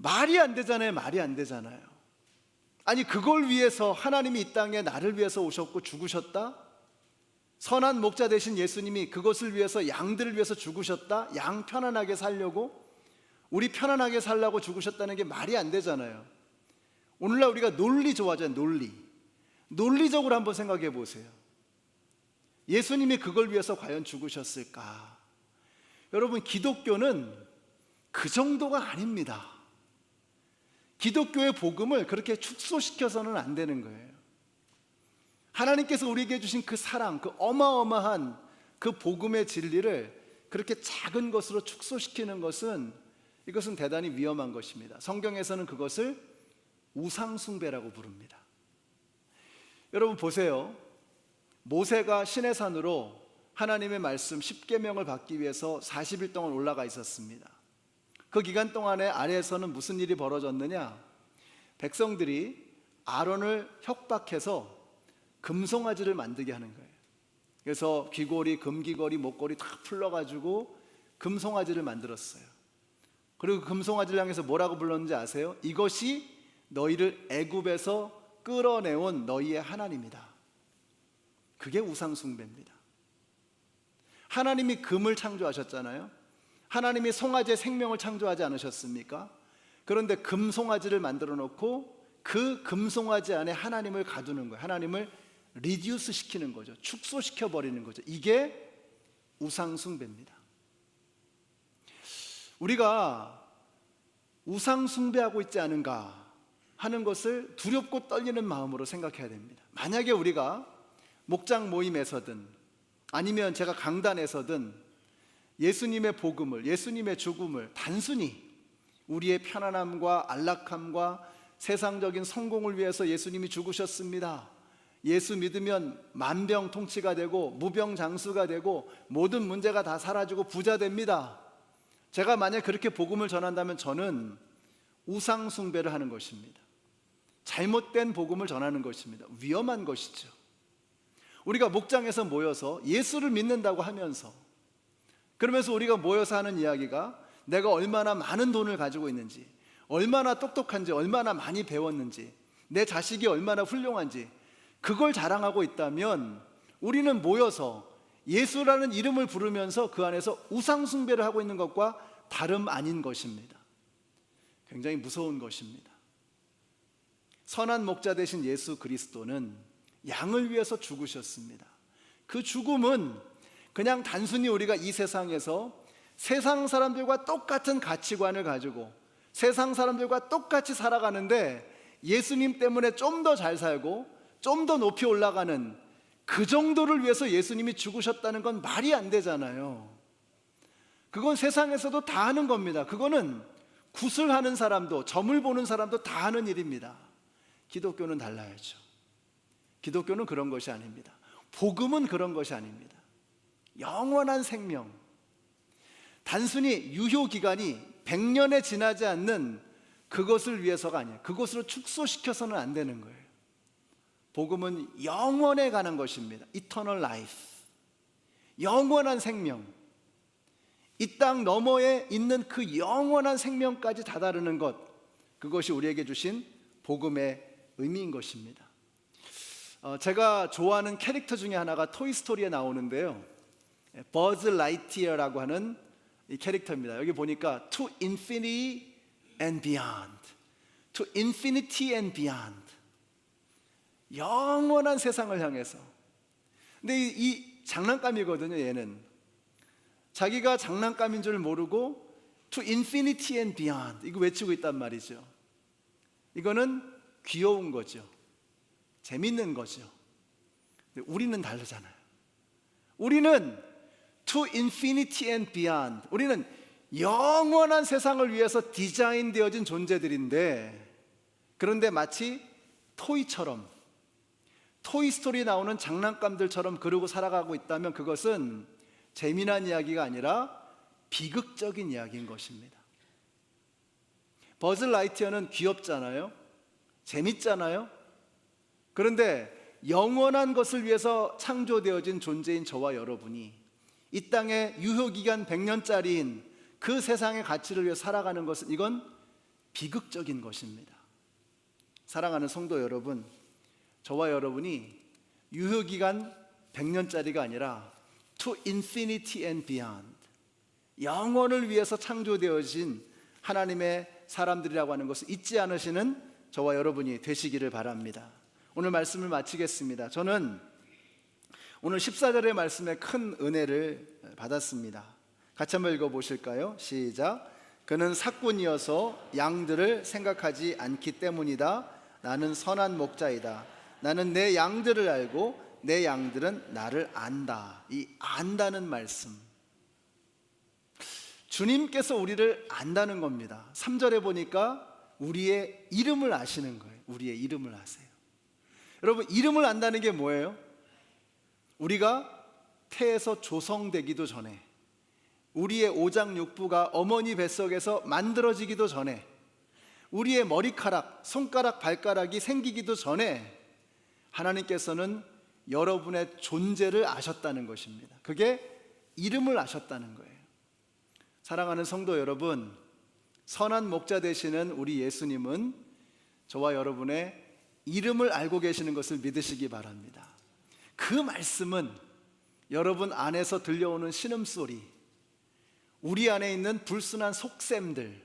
말이 안 되잖아요. 말이 안 되잖아요. 아니, 그걸 위해서 하나님이 이 땅에 나를 위해서 오셨고 죽으셨다? 선한 목자 되신 예수님이 그것을 위해서, 양들을 위해서 죽으셨다? 양 편안하게 살려고? 우리 편안하게 살라고 죽으셨다는 게 말이 안 되잖아요. 오늘날 우리가 논리 좋아하잖아요. 논리적으로 한번 생각해 보세요. 예수님이 그걸 위해서 과연 죽으셨을까? 여러분, 기독교는 그 정도가 아닙니다. 기독교의 복음을 그렇게 축소시켜서는 안 되는 거예요. 하나님께서 우리에게 주신 그 사랑, 그 어마어마한 그 복음의 진리를 그렇게 작은 것으로 축소시키는 것은, 이것은 대단히 위험한 것입니다. 성경에서는 그것을 우상숭배라고 부릅니다. 여러분 보세요. 모세가 시내산으로 하나님의 말씀 10계명을 받기 위해서 40일 동안 올라가 있었습니다. 그 기간 동안에 아래에서는 무슨 일이 벌어졌느냐? 백성들이 아론을 협박해서 금송아지를 만들게 하는 거예요. 그래서 귀걸이, 금귀걸이, 목걸이 다 풀러가지고 금송아지를 만들었어요. 그리고 금송아지를 향해서 뭐라고 불렀는지 아세요? 이것이 너희를 애굽에서 끌어내온 너희의 하나님이다. 그게 우상숭배입니다. 하나님이 금을 창조하셨잖아요. 하나님이 송아지의 생명을 창조하지 않으셨습니까? 그런데 금송아지를 만들어 놓고 그 금송아지 안에 하나님을 가두는 거예요. 하나님을 리듀스 시키는 거죠. 축소시켜 버리는 거죠. 이게 우상숭배입니다. 우리가 우상숭배하고 있지 않은가 하는 것을 두렵고 떨리는 마음으로 생각해야 됩니다. 만약에 우리가 목장 모임에서든 아니면 제가 강단에서든 예수님의 복음을, 예수님의 죽음을 단순히 우리의 편안함과 안락함과 세상적인 성공을 위해서 예수님이 죽으셨습니다, 예수 믿으면 만병통치가 되고 무병장수가 되고 모든 문제가 다 사라지고 부자 됩니다, 제가 만약 그렇게 복음을 전한다면 저는 우상숭배를 하는 것입니다. 잘못된 복음을 전하는 것입니다. 위험한 것이죠. 우리가 목장에서 모여서 예수를 믿는다고 하면서, 그러면서 우리가 모여서 하는 이야기가 내가 얼마나 많은 돈을 가지고 있는지, 얼마나 똑똑한지, 얼마나 많이 배웠는지, 내 자식이 얼마나 훌륭한지, 그걸 자랑하고 있다면 우리는 모여서 예수라는 이름을 부르면서 그 안에서 우상숭배를 하고 있는 것과 다름 아닌 것입니다. 굉장히 무서운 것입니다. 선한 목자 되신 예수 그리스도는 양을 위해서 죽으셨습니다. 그 죽음은 그냥 단순히 우리가 이 세상에서 세상 사람들과 똑같은 가치관을 가지고 세상 사람들과 똑같이 살아가는데 예수님 때문에 좀 더 잘 살고 좀 더 높이 올라가는 그 정도를 위해서 예수님이 죽으셨다는 건 말이 안 되잖아요. 그건 세상에서도 다 하는 겁니다. 그거는 굿을 하는 사람도 점을 보는 사람도 다 하는 일입니다. 기독교는 달라야죠. 기독교는 그런 것이 아닙니다. 복음은 그런 것이 아닙니다. 영원한 생명, 단순히 유효기간이 100년에 지나지 않는 그것을 위해서가 아니에요. 그것으로 축소시켜서는 안 되는 거예요. 복음은 영원에 가는 것입니다. Eternal life, 영원한 생명, 이 땅 너머에 있는 그 영원한 생명까지 다다르는 것, 그것이 우리에게 주신 복음의 의미인 것입니다. 제가 좋아하는 캐릭터 중에 하나가 토이스토리에 나오는데요, 버즈 라이티어라고 하는 이 캐릭터입니다. 여기 보니까 To infinity and beyond, To infinity and beyond, 영원한 세상을 향해서. 근데 이 장난감이거든요. 얘는 자기가 장난감인 줄 모르고 To infinity and beyond 이거 외치고 있단 말이죠. 이거는 귀여운 거죠. 재밌는 거죠. 근데 우리는 다르잖아요. 우리는 To infinity and beyond, 우리는 영원한 세상을 위해서 디자인되어진 존재들인데, 그런데 마치 토이처럼, 토이스토리 나오는 장난감들처럼 그러고 살아가고 있다면 그것은 재미난 이야기가 아니라 비극적인 이야기인 것입니다. 버즈 라이티어는 귀엽잖아요. 재밌잖아요. 그런데 영원한 것을 위해서 창조되어진 존재인 저와 여러분이 이 땅의 유효기간 100년짜리인 그 세상의 가치를 위해 살아가는 것은, 이건 비극적인 것입니다. 사랑하는 성도 여러분, 저와 여러분이 유효기간 100년짜리가 아니라 To infinity and beyond, 영원을 위해서 창조되어진 하나님의 사람들이라고 하는 것을 잊지 않으시는 저와 여러분이 되시기를 바랍니다. 오늘 말씀을 마치겠습니다. 저는 오늘 14절의 말씀에 큰 은혜를 받았습니다. 같이 한번 읽어보실까요? 시작. 그는 삭군이어서 양들을 생각하지 않기 때문이다. 나는 선한 목자이다. 나는 내 양들을 알고 내 양들은 나를 안다. 이 안다는 말씀, 주님께서 우리를 안다는 겁니다. 3절에 보니까 우리의 이름을 아시는 거예요. 우리의 이름을 아세요. 여러분, 이름을 안다는 게 뭐예요? 우리가 태에서 조성되기도 전에, 우리의 오장육부가 어머니 뱃속에서 만들어지기도 전에, 우리의 머리카락, 손가락, 발가락이 생기기도 전에 하나님께서는 여러분의 존재를 아셨다는 것입니다. 그게 이름을 아셨다는 거예요. 사랑하는 성도 여러분, 선한 목자 되시는 우리 예수님은 저와 여러분의 이름을 알고 계시는 것을 믿으시기 바랍니다. 그 말씀은 여러분 안에서 들려오는 신음소리, 우리 안에 있는 불순한 속셈들,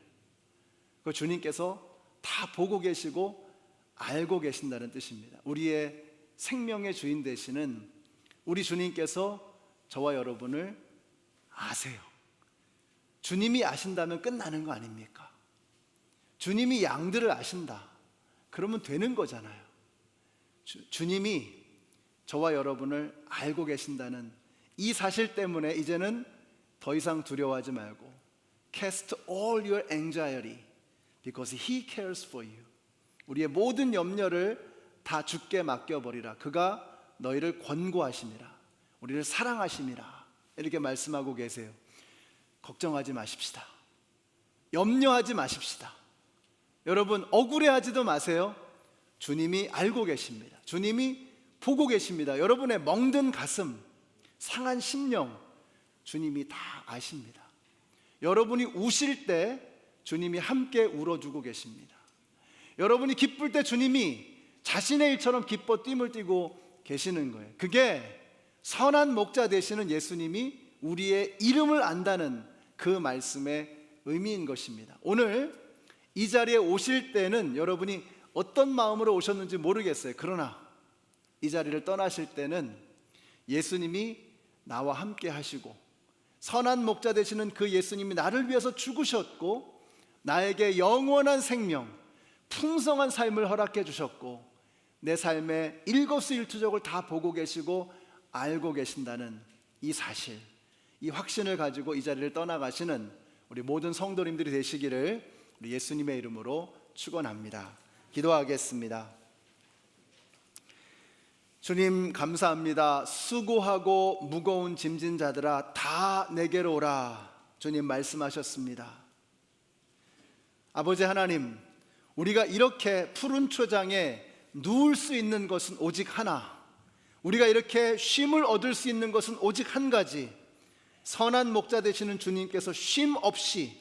그 주님께서 다 보고 계시고 알고 계신다는 뜻입니다. 우리의 생명의 주인 되시는 우리 주님께서 저와 여러분을 아세요. 주님이 아신다면 끝나는 거 아닙니까? 주님이 양들을 아신다, 그러면 되는 거잖아요. 주님이 저와 여러분을 알고 계신다는 이 사실 때문에 이제는 더 이상 두려워하지 말고 Cast all your anxiety because He cares for you. 우리의 모든 염려를 다 주께 맡겨버리라. 그가 너희를 권고하심이라. 우리를 사랑하심이라. 이렇게 말씀하고 계세요. 걱정하지 마십시다. 염려하지 마십시다. 여러분, 억울해하지도 마세요. 주님이 알고 계십니다. 주님이 보고 계십니다. 여러분의 멍든 가슴, 상한 심령, 주님이 다 아십니다. 여러분이 우실 때 주님이 함께 울어주고 계십니다. 여러분이 기쁠 때 주님이 자신의 일처럼 기뻐 뜀을 띠고 계시는 거예요. 그게 선한 목자 되시는 예수님이 우리의 이름을 안다는 그 말씀의 의미인 것입니다. 오늘 이 자리에 오실 때는 여러분이 어떤 마음으로 오셨는지 모르겠어요. 그러나 이 자리를 떠나실 때는 예수님이 나와 함께 하시고, 선한 목자 되시는 그 예수님이 나를 위해서 죽으셨고 나에게 영원한 생명, 풍성한 삶을 허락해 주셨고 내 삶의 일거수일투족을 다 보고 계시고 알고 계신다는 이 사실, 이 확신을 가지고 이 자리를 떠나가시는 우리 모든 성도님들이 되시기를 우리 예수님의 이름으로 축원합니다. 기도하겠습니다. 주님 감사합니다. 수고하고 무거운 짐진 자들아 다 내게로 오라. 주님 말씀하셨습니다. 아버지 하나님, 우리가 이렇게 푸른 초장에 누울 수 있는 것은 오직 하나, 우리가 이렇게 쉼을 얻을 수 있는 것은 오직 한 가지, 선한 목자 되시는 주님께서 쉼 없이,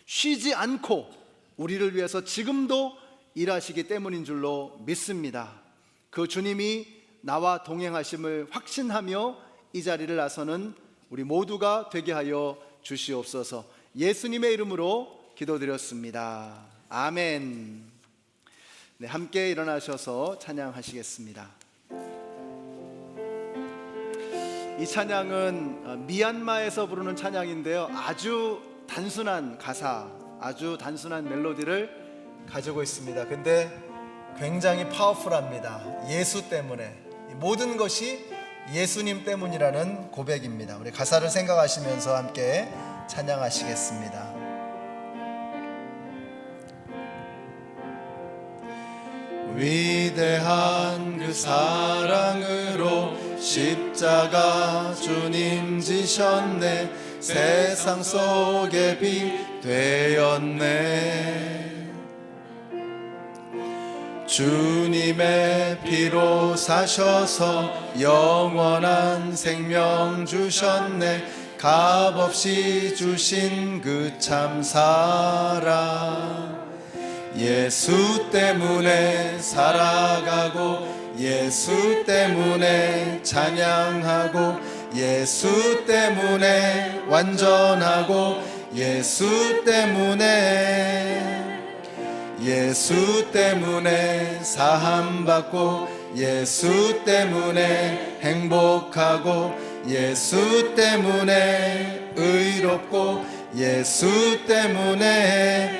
쉬지 않고 우리를 위해서 지금도 일하시기 때문인 줄로 믿습니다. 그 주님이 나와 동행하심을 확신하며 이 자리를 나서는 우리 모두가 되게 하여 주시옵소서. 예수님의 이름으로 기도드렸습니다. 아멘. 네, 함께 일어나셔서 찬양하시겠습니다. 이 찬양은 미얀마에서 부르는 찬양인데요, 아주 단순한 가사, 아주 단순한 멜로디를 가지고 있습니다. 근데 굉장히 파워풀합니다. 예수 때문에, 모든 것이 예수님 때문이라는 고백입니다. 우리 가사를 생각하시면서 함께 찬양하시겠습니다. 위대한 그 사랑으로 십자가 주님 지셨네. 세상 속에 빛 되었네. 주님의 피로 사셔서 영원한 생명 주셨네. 값없이 주신 그 참 사랑, 예수 때문에 살아가고 예수 때문에 찬양하고 예수 때문에 완전하고 예수 때문에 사함받고 예수 때문에 행복하고 예수 때문에 의롭고 예수 때문에,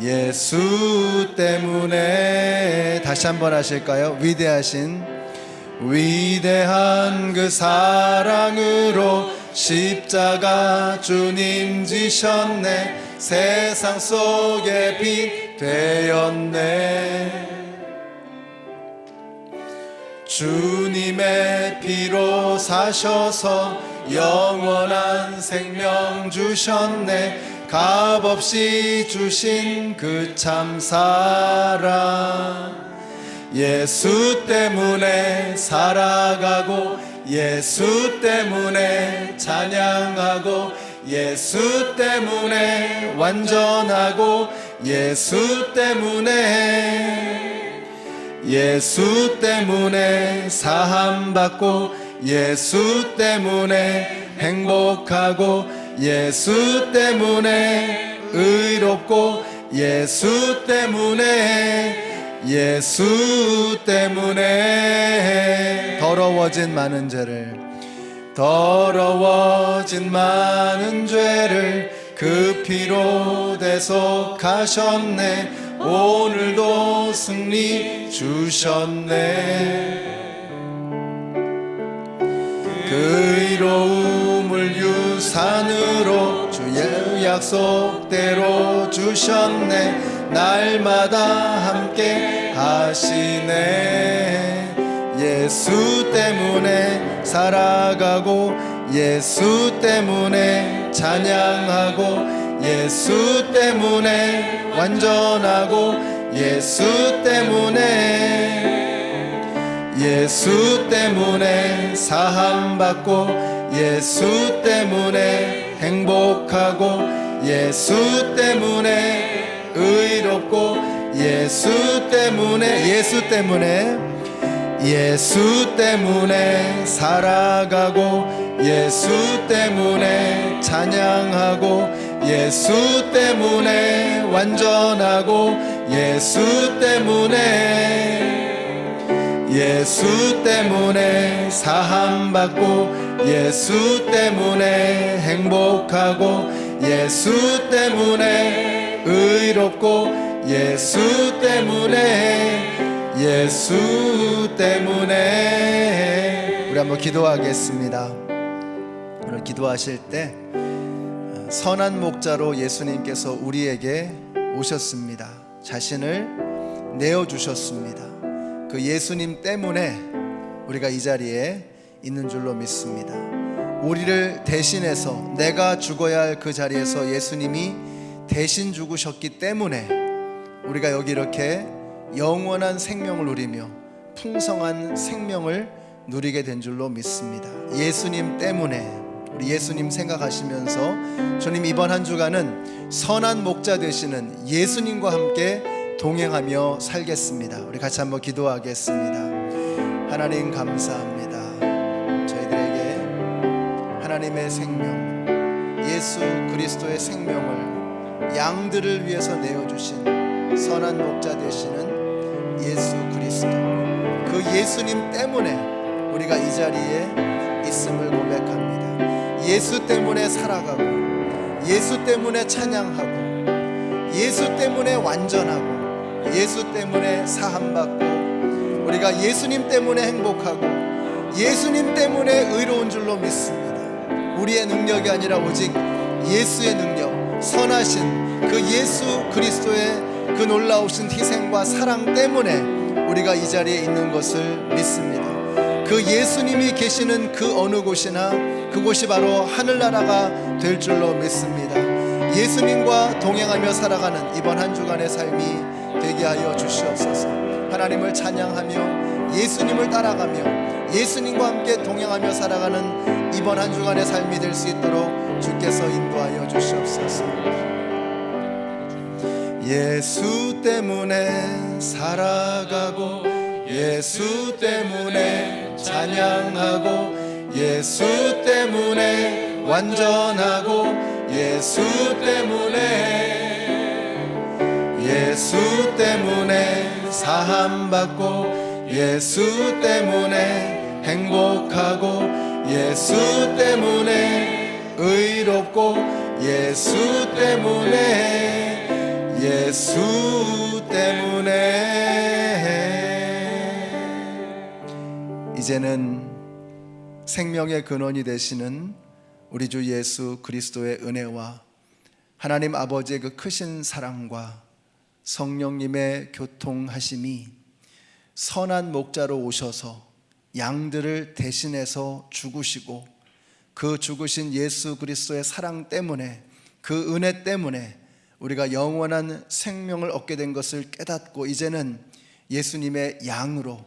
예수 때문에. 다시 한번 하실까요? 위대한 그 사랑으로 십자가 주님 지셨네. 세상 속에 빛 되었네. 주님의 피로 사셔서 영원한 생명 주셨네. 값없이 주신 그 참 사랑. 예수 때문에 살아가고, 예수 때문에 찬양하고, 예수 때문에 완전하고, 예수 때문에 사함받고, 예수 때문에 행복하고, 예수 때문에 의롭고, 예수 때문에 더러워진 많은 죄를 그 피로 대속하셨네. 오늘도 승리 주셨네. 그 의로움을 유산으로 주의 약속대로 주셨네. 날마다 함께 하시네. 예수 때문에 살아가고, 예수 때문에 찬양하고, 예수 때문에 완전하고, 예수 때문에 사함받고, 예수 때문에 행복하고, 예수 때문에 의롭고, 예수 때문에 살아가고, 예수 때문에 찬양하고, 예수 때문에 완전하고, 예수 때문에 사함받고, 예수 때문에 행복하고, 예수 때문에 의롭고, 예수 때문에. 우리 한번 기도하겠습니다. 오늘 기도하실 때 선한 목자로 예수님께서 우리에게 오셨습니다. 자신을 내어주셨습니다. 그 예수님 때문에 우리가 이 자리에 있는 줄로 믿습니다. 우리를 대신해서, 내가 죽어야 할 그 자리에서 예수님이 대신 죽으셨기 때문에 우리가 여기 이렇게 영원한 생명을 누리며 풍성한 생명을 누리게 된 줄로 믿습니다. 예수님 때문에, 우리 예수님 생각하시면서 주님, 이번 한 주간은 선한 목자 되시는 예수님과 함께 동행하며 살겠습니다. 우리 같이 한번 기도하겠습니다. 하나님 감사합니다. 저희들에게 하나님의 생명, 예수 그리스도의 생명을 양들을 위해서 내어주신 선한 목자 되시는 예수 그리스도, 그 예수님 때문에 우리가 이 자리에 있음을 고백합니다. 예수 때문에 살아가고, 예수 때문에 찬양하고, 예수 때문에 완전하고, 예수 때문에 사함받고, 우리가 예수님 때문에 행복하고, 예수님 때문에 의로운 줄로 믿습니다. 우리의 능력이 아니라 오직 예수의 능력, 선하신 그 예수 그리스도의 그 놀라우신 희생과 사랑 때문에 우리가 이 자리에 있는 것을 믿습니다. 그 예수님이 계시는 그 어느 곳이나 그곳이 바로 하늘나라가 될 줄로 믿습니다. 예수님과 동행하며 살아가는 이번 한 주간의 삶이 되게 하여 주시옵소서. 하나님을 찬양하며 예수님을 따라가며 예수님과 함께 동행하며 살아가는 이번 한 주간의 삶이 될 수 있도록 주께서 인도하여 주시옵소서. 예수 때문에 살아가고, 예수 때문에 찬양하고, 예수 때문에 완전하고, 예수 때문에 사함받고, 예수 때문에 행복하고, 예수 때문에 의롭고, 예수 때문에, 예수 때문에. 이제는 생명의 근원이 되시는 우리 주 예수 그리스도의 은혜와 하나님 아버지의 그 크신 사랑과 성령님의 교통하심이 선한 목자로 오셔서 양들을 대신해서 죽으시고, 그 죽으신 예수 그리스도의 사랑 때문에, 그 은혜 때문에 우리가 영원한 생명을 얻게 된 것을 깨닫고, 이제는 예수님의 양으로,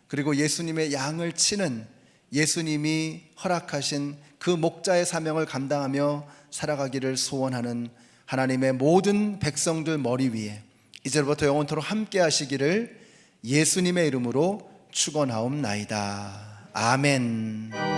그리고 예수님의 양을 치는 예수님이 허락하신 그 목자의 사명을 감당하며 살아가기를 소원하는 하나님의 모든 백성들 머리 위에 이제부터 영원토록 함께 하시기를 예수님의 이름으로 축원하옵나이다. 아멘.